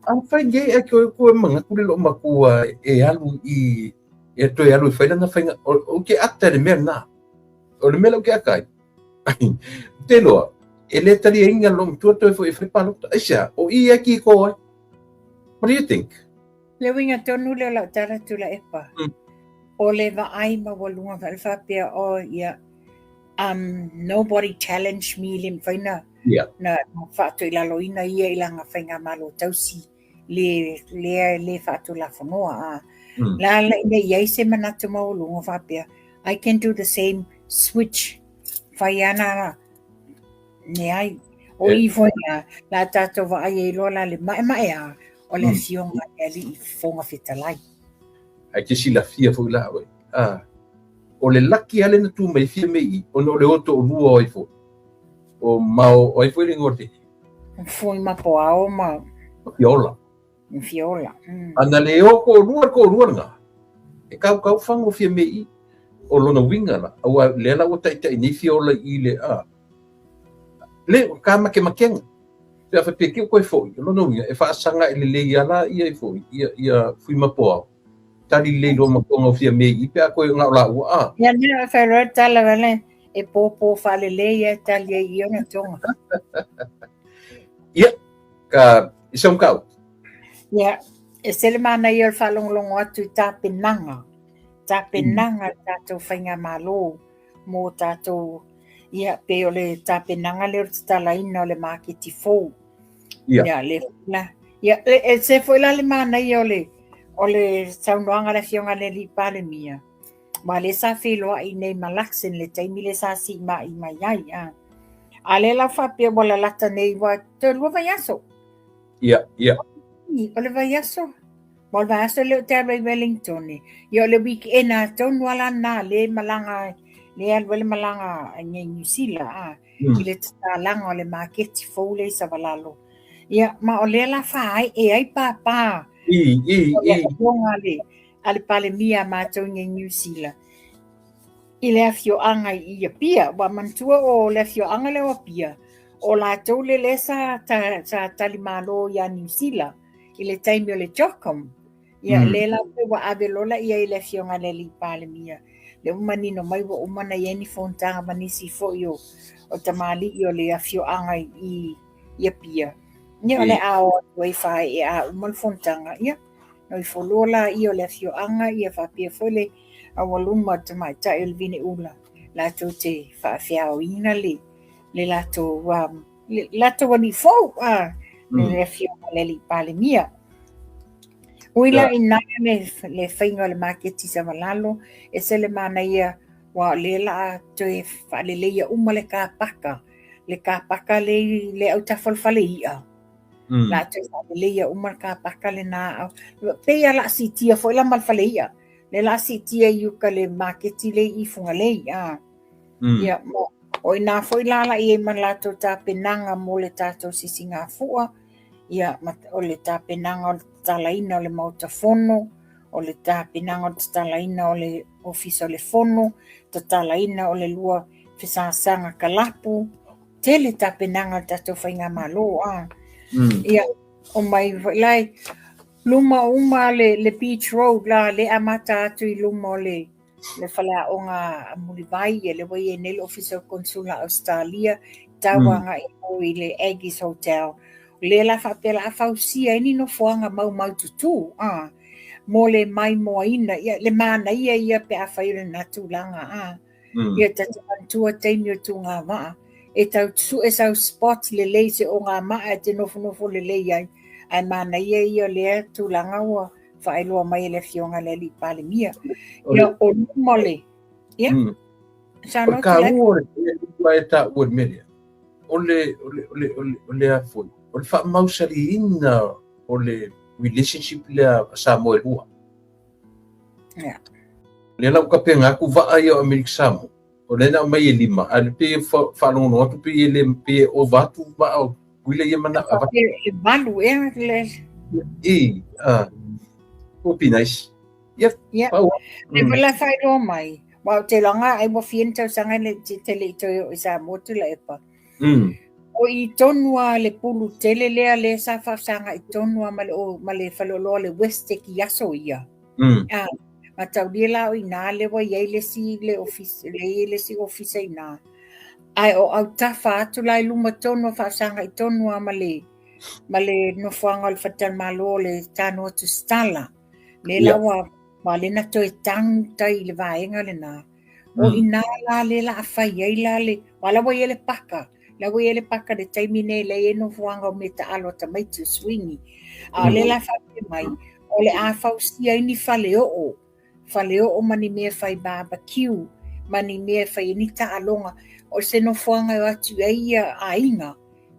am fa nge e ko manga ku le lo maku e alu I e to e alu fa na fa o ke atta de merna o le melo ke akai te lo e le tali inga lo tu to e fa pa lo asia o I aki ko what do you think le winga tonu le la tala tu la epa o le va ai ma walunga fa pia o ia nobody challenged me lim faina na fatu ila loina ia ila nga fainga malo tausi le fatu la fonoa la le ia se manatu ma walunga fa pia I can do the same switch faiana ne ai o I foina la tato va ai lola le mai o le fionga ali fonga fitalai ai ke sila fia fo la o le laki ale na tu mai fia mei o no le oto o lua oi fo o mau oi fo le ngorte foi ma poao ma fiola ana le o ko lua nga e kau fango fia mei o lona winga la au le la o tai ni fiola I le kama ke makenga pe fa pe ke ko fo lona winga e fa sanga le ia la ia fo ia fui ma poao tali le lo ma kongo fia me I pe ko nga la wa ya ne fa ro tala vale e popo fa le ia tali ia na tonga ia ka isong kau ya e sele mana ia fa long atu tapinanga tato fainga malo mo tato ia pe ole tapinanga le tala ina le market fo ya le na ya e se foi la le mana ia ole saunoanga le fionga le li pale mia. Ma le sa filo I nei malaksen le taimi le sa si ma I mai ai. Ale la fa pia bola lata nei wa te lua vaiaso. Ia. Ole vaiaso. Bol vaiaso le te alwai Wellington. Ia le weekend a ton wala na le malanga le alwele malanga nge New Zealand. Ile ta langa le market fo le sa valalo. Ia ma ole la fa ai papa. Ale pale mia matou nge New Zealand. I le afioanga I ia pia, wa mantua o le afioanga le o pia. O la tau le lesa sa talimalo ia New Zealand, I le taimi o le Jokum. Ia le la wa avelola ia I le afionga le li pale mia. Le umanino mai wa umana ieni fontanga manisi fo yo o tamali I o le afioanga I ia pia. Ia le ao wifi a umal fontanga ia. Noi folola I o le afioanga ia whapia fole a waluma te mai ta il vini ula. Lato te whaafiao ina le lato wani fau le afioanga le li pale mia. Uila ina le whainga le maketi sa malalo e se le mana ia wa le la te whaleleia uma le kāpaka. Le kāpaka le au tawhalwhale ia. La te whaleleia uma le kāpaka le nā au. Pea la si tia fo ila malwhale ia. Le la si tia iuka le maketi le I funga le ia. Ia mo. O ina fo ila la I man lato ta penanga mo le tato sisinga fua. Ia o le ta penanga o le talaina o le mautafono, o le ta penanga o le talaina o le ofisa o le fono, ta talaina o le lua fesasanga kalapu, te le ta penanga tato whainga malo Ia o mai lai luma uma le beach road la le amata atu I luma o le whala o ngā mulivai e le wai e nel ofisa konsula Australia, tawanga I le Aggies Hotel. Le la whapela a whausia ini no whuanga mau tutu. Mo le mai moa ina. Le mana ia pe a whaire na tūlanga. Ia tata mantua teimi o tū ngā maa. E tau tsu e sau spot le leise o ngā maa e te nofo le lei ai. Ai mana ia lea tūlanga ua whaeloa mai le fionga le li pale mia. Ia o lumole. Ia? O ka ua e ta ua meria. Ole a foi. O le whaamausari ina o le relationship lea Samoa e lua. Le na uka penga ku vaa ia o Amerika Samoa. O le na mai e lima. A le pe whalongono atu pe e le pe o vatu maa o kuila ia mana. E malu e le. O pinais. Ia. Le wala whaeroa mai. Wa te langa ai mo fientau sanga le te le itoio I Samoa tu la epa. O I tonua le pulu tele lea le sa whafsanga I tonua ma le whaloloa le Westec I aso ia. Ma tau lia lao I nā le wa iei le si ofisa I nā. Ai o au tafa atu lai luma tonua whafsanga I tonua ma le nofuanga le whatal malo le tānoa tu stala. Le lawa ma le na toi tangta I le vaenga le nā. O I nā la le la awhai iei la le, wala wa iei le paka. La wei ele paka de taimine le e no fuanga o me ta alo ta mai tu swingi. Le la whake mai, o le a whausia ini whaleo o mani mea whai barbecue, mani mea whai ini ta alonga, o se no fuanga o atu eia a inga,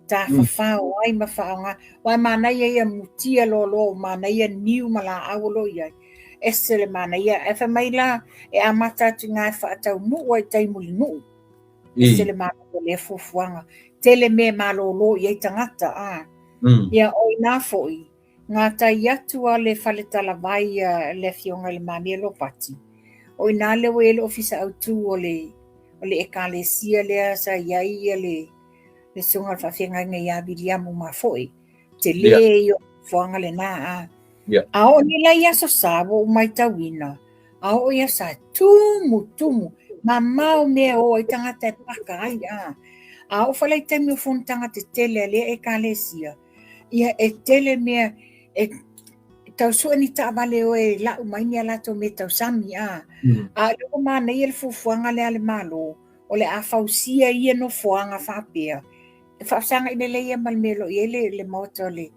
ta whawhao ai ma whaonga, wai mana ia mutia lo, mana ia niu ma la awolo ia, ese le mana ia, e mai la, e amata atu ngai whaatau nuu ai taimuli nuu. Ese le mana le fufuanga. Tele me malolo I tangata. Ia o ina foi. Ngā tai atua le whaletala vai le fionga le mamelo pati. O ina le wele ofisa autu o le ekalesia lea sa iai le sunga whawhenga ngai abiriamu ma foi. Te le yo fuanga le na. A o nila ia so sabo mai tawina. A o ia sa tumu. Mamau mea o tangata e paka ai A o whalai temi o whuntanga te tele lea e kālesia. Ia e tele mea e tau sua ni ta vale o e lau mai ni alato me tau sami A leo mana ia le fufuanga lea le malo. O le a fausia ia no fuanga whapea. E whaasanga ina leia malmelo ia le moto le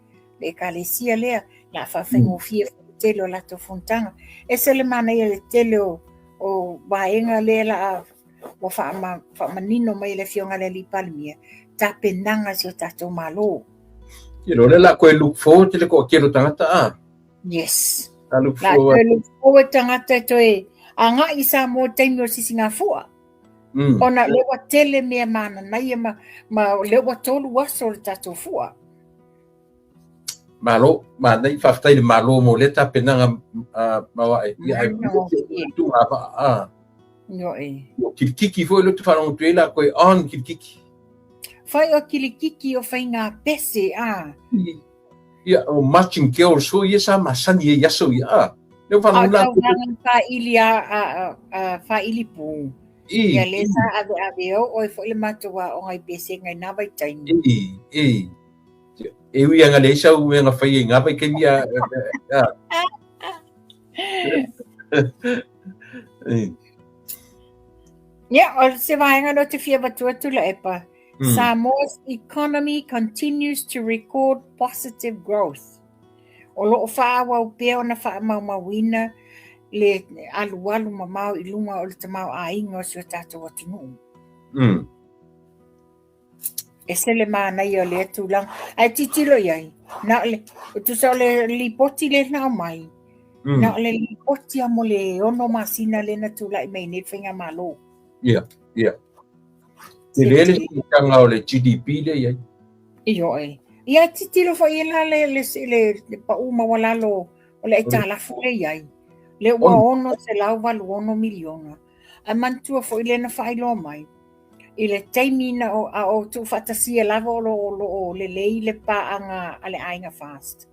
kālesia lea. La whawhengo fia tele o lato whuntanga. E se le mana ia le tele o waenga le la wa whaamanino mai le fionga le li palmia. Ta penanga si o tato malo. Kiro le la koe look forward te le ko kiro tangata Yes. Ta look forward. La look forward tangata toe. Anga isa mo taimi o sisinga fua. Ona lewa tele mea mana nai ma lewa tolu waso le tato fua. Malo, mana I whaftai le malo mo le ta penanga mawae. Ia ai tu apa Yo e. Kilikiki foi lo te whanau tuela koe on kilikiki. Whai o kilikiki o whai ngā pese, Ia, o matching girl so ia sa masani e yaso ia. Leo whanau la. Tau wangan whaili whaili pū. Ia lesa ave o fo le matua o ngai pese ngai nawai taini. E ui anga leisa u anga whai ngā vai kemia. Yeah, o se vaenga no te fia batua tula epa. Samoa's economy continues to record positive growth. O loo whaawa o pēo na whaamauwina le alu mamau i lunga o le tamau a inga o sua tātou atunu. E se le mānei o le atulang. Ai titilo iai. Na le, o tu sa le lipoti le nao mai. Na le lipoti amo le ono masina le na tula i mei ne whinga malo. Yeah. Te lele si tanga o le GDP le iai. Iyo e. Ia titilo fa ila le pauma walalo o le italafu le iai. Le ua ono se lau walu ono miliona. A mantua fo ile na whailo mai. I le taimina o tu whatasia lava o le lei le paanga ale ainga fast.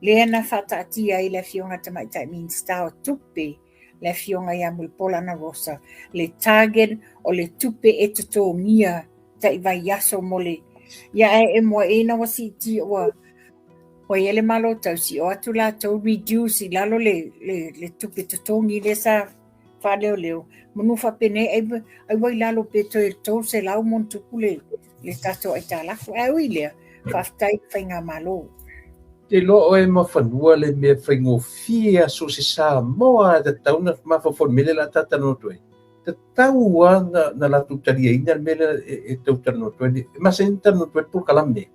Le na whataatia i le fionga tamaitai min stao tupe le fionga ia mulpola na rosa. Le target o le tupe e toto ngia ta i vai yaso mole. Ia e mua e na wasi ti o ele malo tau si o atu la tau reduce i lalo le tupe toto ngi le sa whaleo leo. Manu whapene ai wai lalo peto e tau se lau mon tupu le tato ai tālafu. Ai ui lea, whaftai whainga malo. Te loo e mawhanua le mea whaingofia so se sa moa te tauna mawhawhon mele la tata no toi. Te tau na la tutaria ina mele e tautara no toi. Masa inta no toi por kalamne.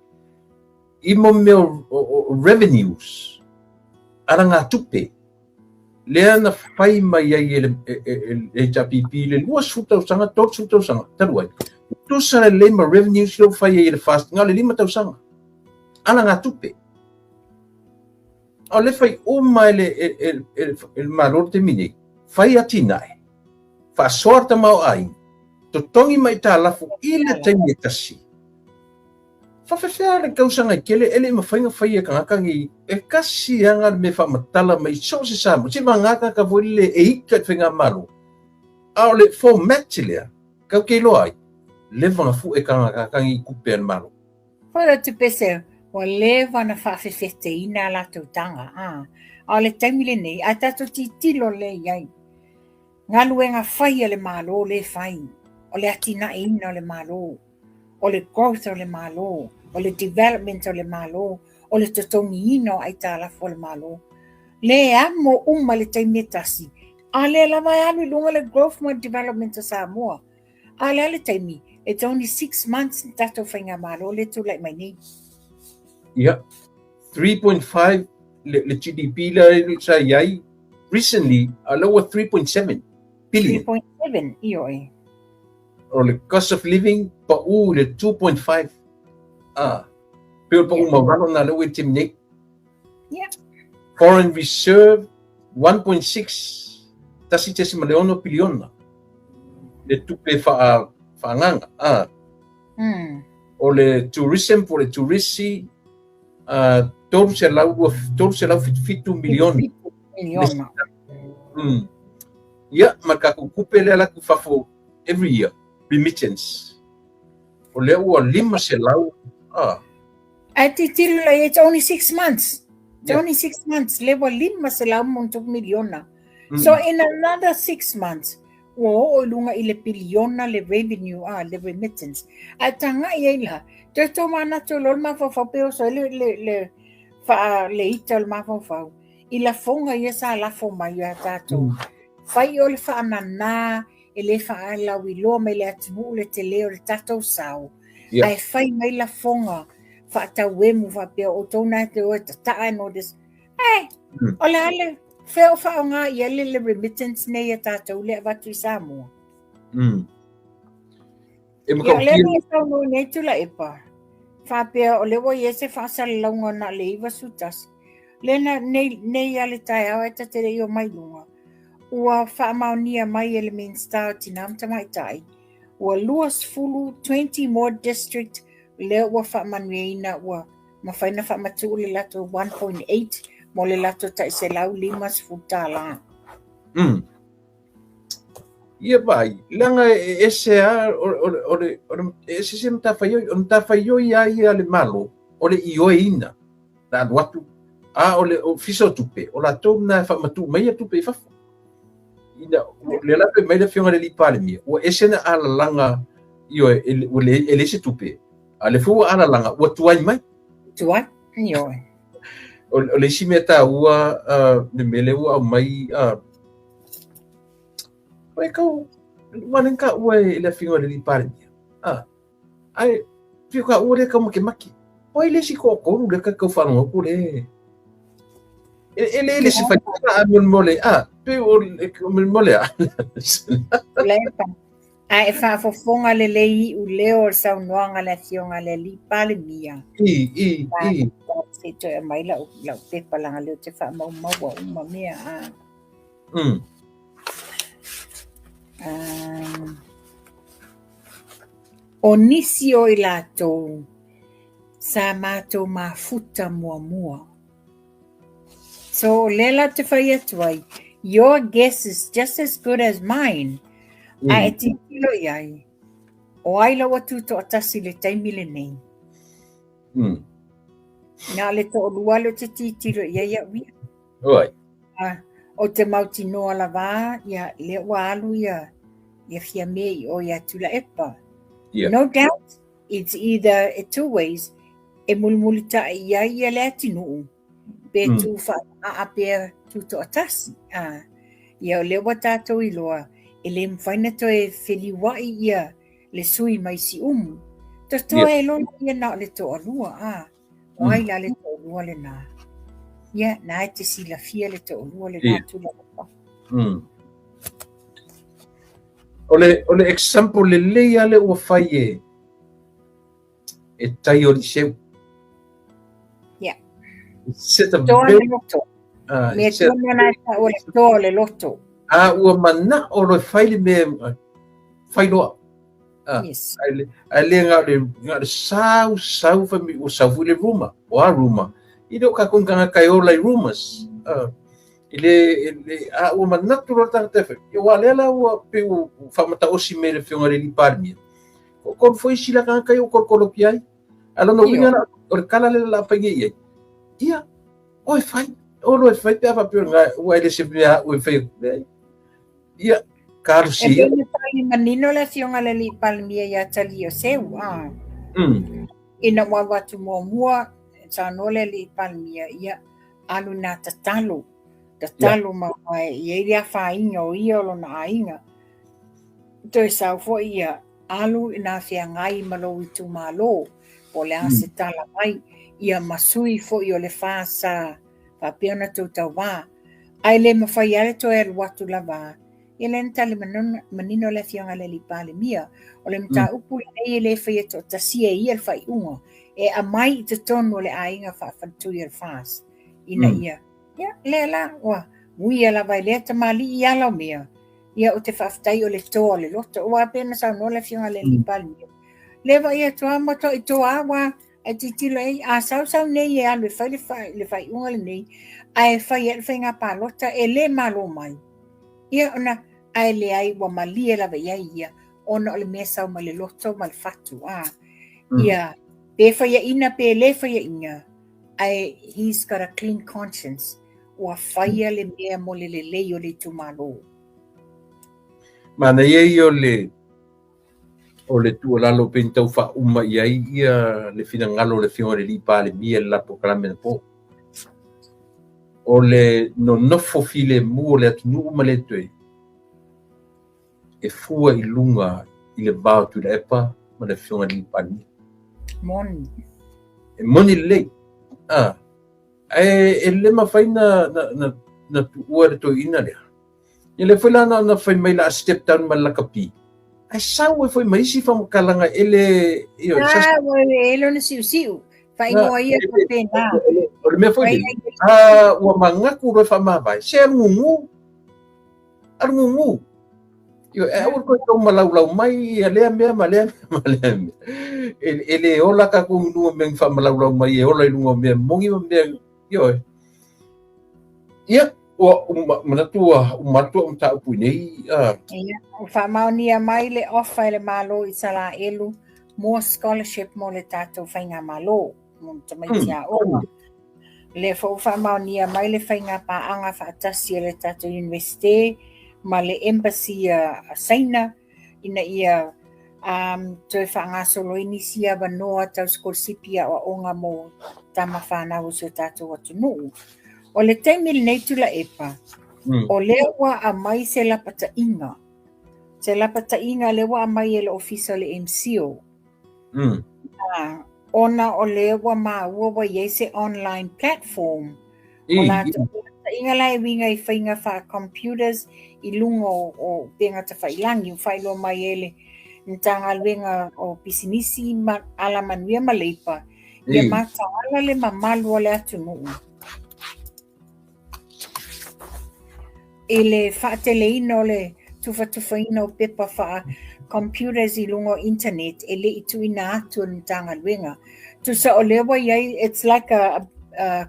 Imo meo revenues. Ara ngā tupe. Lea na whai mai ai e japipi le lua sutausanga, tot sutausanga, taruai. Tusa le lema revenues lo whai ai le fast, ngā le 5 tausanga. Ana ngā tupe. O le whai o mai le maror te mine, whai ati nai, wha soarta mau ai, to tongi mai tā lafu i le taimi tasi. Whawhawhia le kausanga i kele, ele ma whainga whai e kangakangi, e kasi anga me whamatala mai so se samu, se ma ngaka ka voi le e ika whinga maro. A o le format te lea, kau kei loa ai, le wanga fu e kangakangi kupe an maro. Whara tu pese, o le wana whawhewhete ina la tau tanga. A le taimile nei, a tato ti tilo le iai. Ngā luenga whai le malo le whai. O le atina ina o le malo. O le growth o le malo. O le development o le malo. O le totongi ino ai tālafu o le malo. Le amo uma le taimetasi. A le lawai alu lunga le growth mo development o Samoa. A le taimi. It's only 6 months tato whainga malo le tu like my nei. Yeah, 3.5 le GDP la sa yai recently aloha 3.7 billion. 3.7 iyo e. Or the cost of living pa le 2.5. Pero pa umawalo na lo with Nick. Yeah. Foreign reserve 1.6 tasi tesi maleono biliona. Le tupe faanganga. O le tourism for le touristi toru se lau fitu miliona. Ia, makakukupe le ala kufafo every year, remittance. O le ua 5 se lau. It's only 6 months. It's only 6 months. Le ua 5 se lau montok miliona. So in another 6 months, o lunga i le biliona le revenue, le remittance. A tanga i eila. Te to mana to lol ma fa peo so le ita le ma fa. I la fonga ia sa la foma ia tato. Fai o le fa anana e le fa la wilo me le atu le te leo le tato sao. Ai fai mai la fonga fa ta wemu fa peo o tona te o ta no des. Ola le feo fa nga ia le remittance nei ia tato le vatu Samoa. E mo ka no nei tu la epa. Fa pea o le wo yese fa sa longa na le iwa sutas. Lena nei ale tai au eta te reo mai lunga. ua whaamaunia mai Elementar o tinam tamaitai. Ua luas fulu 20 more district leo ua whaamanueina ua mawhaina whaamatu le lato 1.8 mo le lato taiselau 5 futala. Ia bai, langa ese ese se mtafaioi ia le malo, ole ioe ina, na watu, ole fiso tupe, o la tau na whamatu, mai tupe fafu. Ina, le lape mai le fionga le lipale mia, o ese na ala langa, ioe, ele se tupe, le fua ala langa, ua tuai mai. Tuai, ioe. O le si meta ua, le mele ua mai, Oi kau wanen ka ue le fingo le lipare mia. Ai fiu ka ue ka maki. Oi le si ko le ka fano ko le. Ele se fa mon mole. Pe o mon mole. Lepa. Ai fa fofonga le lei u leo sa noanga le fionga le lipare mia. I. Se to mai la te palanga le te fa mau uma mea. O nisi o i lātou sa mātou mafuta mua. So lela te whai atu ai, your guess is just as good as mine. A e te tilo iai, o aila watu to atasi le taimi le nei. Nā le to o lualo te tilo iai a wia. Oi. O te mauti noa la wā, ia le walu ia fia mei o ia tula epa. Yeah. No doubt, it's either two ways. E mulmulita ia le atinu. Pe tu fa a pe tu to atasi. Ia le watato i loa. E le mwhaina to e wheliwai ia le sui mai si umu. To e lona ia na le to alua. Wai la le to alua le nā. Ia, nā e te sila fia le to alua le nā tula epa. Ole example le leia le ua fai e tai o li seu. Yeah. Set a Toa very... le loto. Me tōna nā ta o le toa le loto. Ua mana o le fai le me fai loa. Yes. Ai le ngā le sau fai mi o sau le ruma. O a ruma. I do ka konganga kai o lai rumas. Ele ua manatu lo tanga tefe. Ia walela ua pe u whamata osi me le whionga le lipare mia. Kon foi sila kanga kai o korkolo ki ai. Ala no winga na o le kala le la pange iai. Ia, oi fai. Olo e fai te awa pio nga ua ele se mea ue fai. Ia, karo si. E pene tali manino le whionga le lipare mia ia tali o seu. Ina wawatu mua sa nole lipare mia ia alu nā tatalo. Talo mai ia ia whainga o ia lo na ainga. Toi sau fo ia alu ina whia ngai malo i tu malo. O le ase tala mai ia masui fo i o le whasa papiona tau tau wā. Ai le mawhai ale to e watu la wā. Ia le tali manino le whianga le lipale mia. O le mta upu le le whai to tasia ia le whai unga. E a mai i te tonu le ainga whawhantu i le whas. Ina ia. Ia, lela, muia la vai le tamali i ala mea. Ia o te whaftai o le toa le loto. Ua pena sa no le whionga le lipale mea. Le vai e toa mato i toa awa, e titilo e, a sau nei e alu e le whai unga le nei, a e whai e whai ngā pālota e le malo mai. Ia ona, a e le ai wa malia la vai ia, ona o le mea sau ma le loto ma le fatu. Ia, pe whai ina pe le whai inga. He's got a clean conscience. Ua whaia le mea mo le lei o le tumalo. Mana iei o le tualalo pentau wha uma iai ia le fina ngalo le whionga le lipale mia le lapo kalame na po. O le no nofo file mua le atunu uma le tue. E fua i lunga i le bao tu le epa ma le whionga le lipale mia. Moni. E moni lei. E le mawhai na ua le toi ina lea. I le whaila na whai mai la step down ma lakapi. Ai sau e whai maisi whamakalanga ele... Ele na siu. Whai ngoa ia ka pena. O le mea whai ua mangaku roi whamawai. Se ngungu. alungu yo o ko to malau mai ele mea ele ola ka ku nu men fa malau mai ola lu me mongi me yo ia o manatua matua ta pu nei Ia, o whamaunia mai le ofa le malo I sala elu more scholarship mo le tātou whainga malo mo tamaitia oa. Le whamaunia mai le whainga paanga whaatasi le tātou universite ma le embassy a Saina ina ia toi whaangasolo inisia wanoa tau skolsipia o onga mo tama whanau si o tātou atunu. O le taimil nei tula epa, o lewa a mai se la patainga. Se la patainga lewa a mai ele ofisa le MCO. Ona o lewa ma ua ye se online platform. O la patainga la winga I whainga wha computers I lungo o benga ta whailangi o whailo mai ele ntanga luenga o pisinisi ala manuia maleipa. Ia mata ala le mamalu le atunu. Ele whaateleina o le tuwhatuwhaina o pepa wha computers I lungo internet ele I tuina atu ntanga luenga. Tusa o lewa iai, it's like a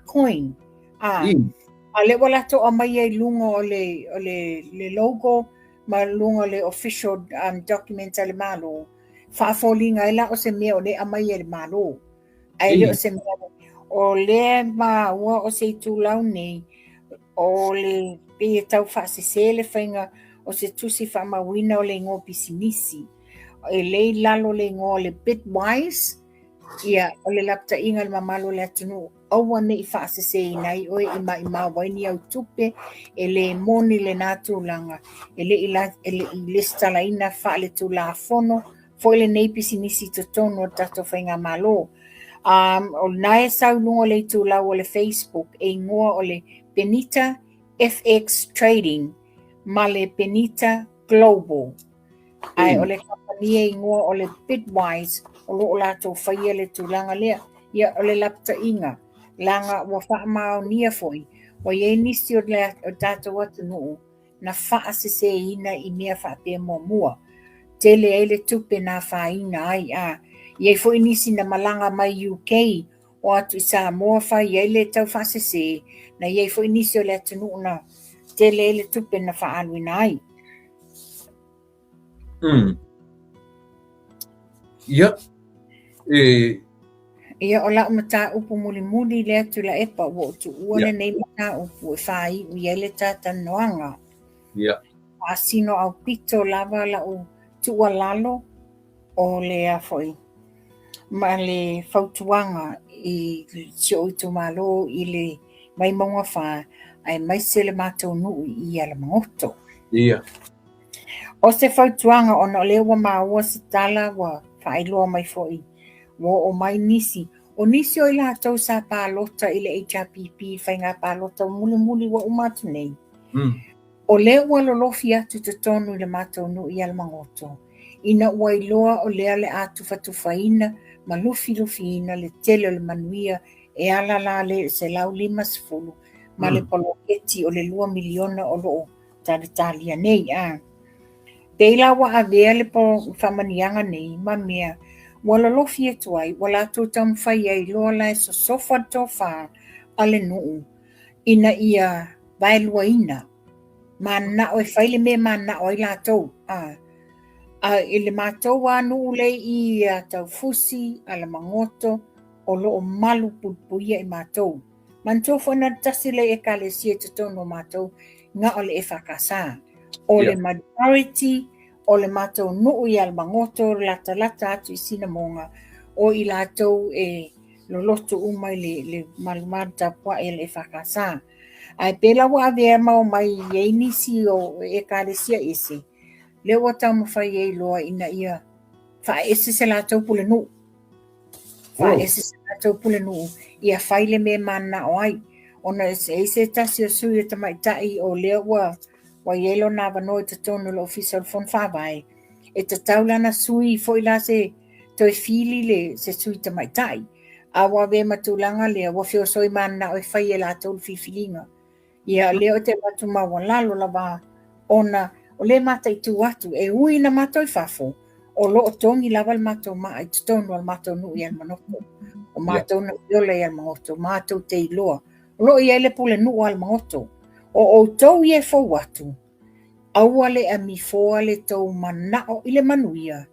coin. A lewa lato o mai iai lungo o le logo ma lungo le official documents ale malo. Whaafolinga ila o se mea o le amai ele malo. Ai le o se mea o le ma ua o se tūlau nei o le pe tau whaasese le whainga o se tusi whamawina o le ngō pisinisi. E lei lalo le ngō le Bitwise, ia o le lapta inga le mamalo le atunu aua ne I whaasese I nei oe I mawaini au tupe e le moni le nātūlanga e le I lista la ina wha le tūla fono fo le nei pisinisi to tono o tato whainga malo. O nae sau lungo le tūlau o le Facebook e ngoa o le Benita FX Trading ma le Benita Global. Ai o le kapania I ngoa o le Bitwise o lo lato whaia le tūlanga lea ia o le lapta inga langa ua whaamao nia foi o ye nisi o tātou atunu na whaasese ina I mea whaapea mua. Tele e le tupe na whaina ai Iei foi nisi na malanga mai UK o atu I Samoa whai iei le tau whaasese na iei foi nisi o le atunu na tele le tupe na whaaluina ai. Ia. Ia o la mata upu muli le atu la epa wo tu uone nei mata upu e whai u iei le tata noanga. Ia. Asino au pito lava la u tua lalo o le a foi. Ma le fautuanga I sio tu malo I le mai monga wha ai mai se le mātou nui I ala mangoto. Ia. O se fautuanga o na lewa maua se tala wa whaeloa mai foi. Wo o mai nisi. O nisi o ila tau sa pālota I le HRPP whainga pālota muli wa umatu nei. O lewa lolofi atu te tonu I le mātou nui I ala mangoto. Ina ua iloa o lea le atu whatuwhaina ma lufi ina le tele o le manuia e ala la le se lau 5 ma le poloketi o le 2 miliona o loo talia nei Peila wa avea le po whamanianga nei ma mea wala lofi e tuai wala tu tam whai ai loa lai so sofa tofa ale nuu ina ia vailua ina ma na o whaile me ma na o ila tau ele mātou anu le I tau fusi ala mangoto o loo malu pupuia I mātou. Mantou whana tasi le e ka le sia te tono mātou nga o le e whakasa. O le majority o le mātou nuu I ala mangoto lata atu I sinamonga o I lātou e loloto umai le malumata pua e le e whakasa. Ai pela wa avea mau mai ye nisi o e ka le sia ese. Le wa tau mawhai e loa ina ia wha ese se lātou pule nuu. Wha ese se lātou pule nuu. Ia whaile me mana o ai. Ona ese tasi o sui e tamaitai o lea wa yelo na wano e te tono le ofisa o fon whawai. E te taulana sui fo ila se toi fili le se sui tamaitai. A wa ve matulanga lea wa fio soi mana o e whai e lātou fifilinga. Ia leo te watu mawalalo la wa ona o le mata i tu atu e ui na mato i fafo o lo tongi lava le mato ma i tonu al mato nu i al manoko o mato na viola i al mangoto mato te iloa o lo i ele pule nu al mangoto o tau i e fau atu aua le a mi foa le tau manao i le manuia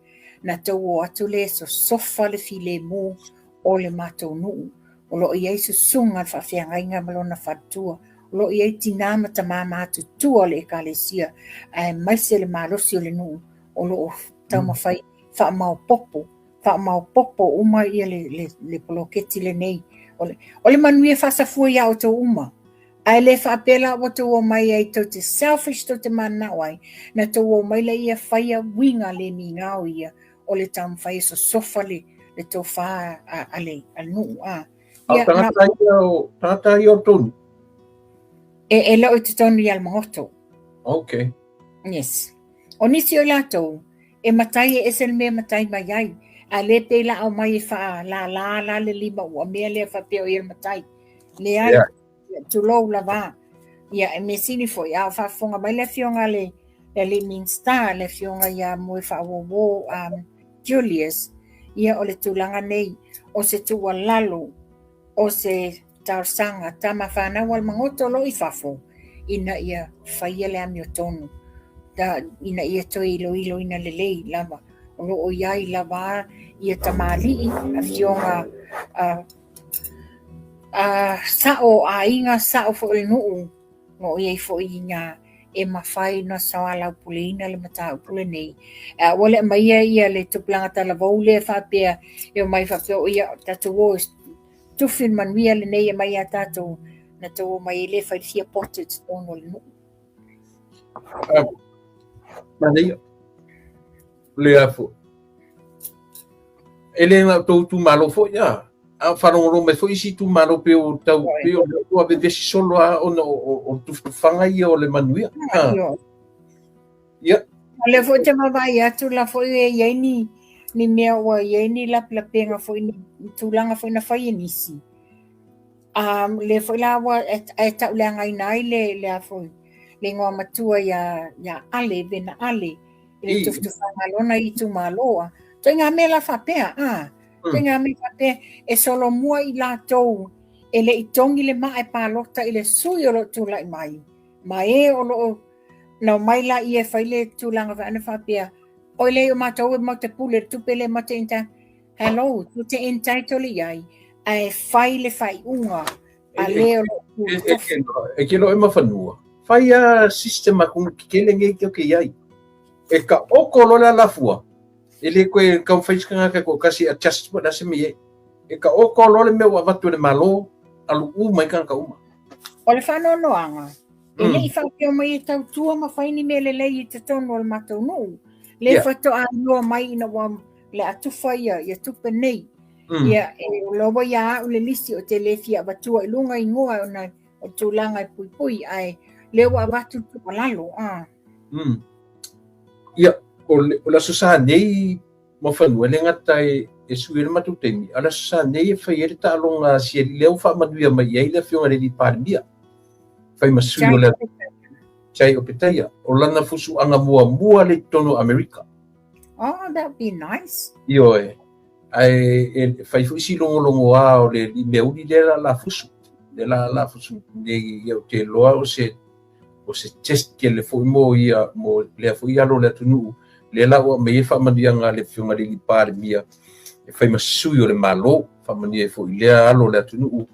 na tau o atu le so sofa le file mu o le mato nu o lo i eisu sunga whawhiangainga malona whatua o lo i eiti nāma ta māma atu tua le ekalesia maise le malosi o le nu o lo tau mawhai wha mau popo uma ia le poloketi le nei o le manuia whasafua ia o tau uma ai le whaapela o tau o mai ai tau te selfish tau te mana wai na tau o mai le ia whaia winga le mi ngau ia o le tau mwhai so sofa le tau wha a le nu tangata i o tonu e lau te tonu i al mangoto okay yes o nisi o latou e matai e ese le mea matai mai ai a le pela au mai wha la le lima ua mea le whapea o i le matai le ai tu lou lava ia e me sini foi a whafonga mai le fionga le Minster le fionga ia mui whawowo Julius ia o le tūlanga nei o se tua lalo o se tausanga tama whanau al mangoto lo i whafo ina ia whaia le ami o tonu ina ia toi ilo ina lelei lava o lo o iai lava ia tamali a fionga sao a inga sao fo il nuu no iai fo inga e mawhai na sawa lau puleina le mata upule nei wale mai ia le tuplanga tala vau le whapea e mai whapea o ia tatu o tufin manuia le nei e mai a tatu na tau mai le whaifia pote te tono le nuu Manei le afo ele na tu malo fo ya a farongo me fo isi tu malo pe o tau pe o ave vesi solo o tu fanga ia o le manuia ia le fo te mawai atu la fo e ni mea ua ni la penga fo ni tulanga fo na fai nisi le fo la wa e tau le ngai nai le afo le ngoa matua ya ale vena ale le tuftu fanga lona i tu maloa to nga me la fapea tenga me fapea e solo mua i la tou e le itongi le mai palota i le sui o lo tu lai mai e o lo na mai la i e faile tu langa va ana fapea o le o matou e mo te pule tu pele mo te inta hello tu te entitle ai ai faile fai unga a le o e ke lo e mafanua fai a sistema kung kelenge ke ai e ka okolo la lafua ele koe ka whaiskanga ka kasi adjustment ase me e ka okolo le me wa vatu le malo alu mai ka uma o le whanonoanga e nei whakeo mai e tau tua ma whaini me le lei i te tono le matou no le whato a lua mai ina wa le atufa ia tupe nei ia e loba ia le lisi o te le fia vatua i lunga i ngoa o tūlanga i pui ai le wa vatu tu lalo ia o la susa nei mo fanua le ngata e suile matu temi ala susa nei e fai ele talonga si leo fa manuia mai ai le fionga le di parmia fai masui o le chai o petaya o lana fusu anga mua le tono America that would be nice io ai fai fusi longo o le meuli le la fusu de la fusu nei o te loa o se test ke le foi mo ia mo le foi alo le tunu le la o me fa madia nga le fiunga le par mia e fai masui o le malo fa madia foi le alo le tunu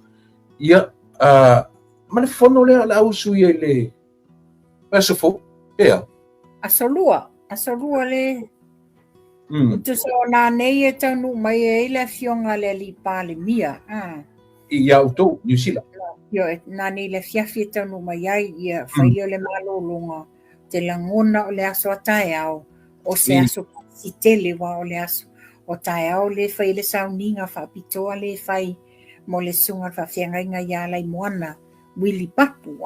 ia ma le fono le la usu ia le paso fo ia a solua le tu so na nei e tanu mai e le fiunga le li pale mia ia auto New Zealand Yo nani le fiafi tanu mai ai ia whaile o le malo lunga te langona o le aso a tae au o se aso si tele wa o le aso o tae au le whaile sauninga whapitoa le whai mo le sunga whawhiangainga ia lai moana wili papu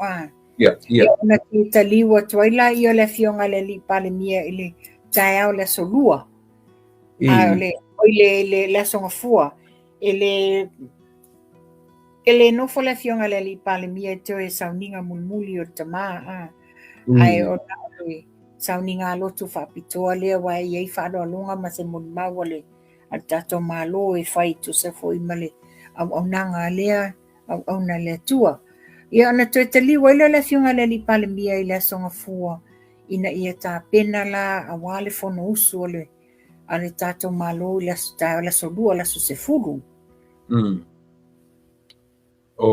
na ki taliwa tuaila i o le fionga le li pale mia i le tae au le solua o le asonga fua ele no fo le fionga le li pale mia te e sauninga mulmuli o tama ai o le sauni ngā lotu whapitoa lea wai iei whaaloalunga ma se molimau le al tatou malo e whai tu se fo ima le au nanga lea au na le tua. Ia ana toi tali waila le fiunga le li pale mia i le songa fua ina ia tā pena la a wale fono usu le ale tatou malo i la solua la se fulu. O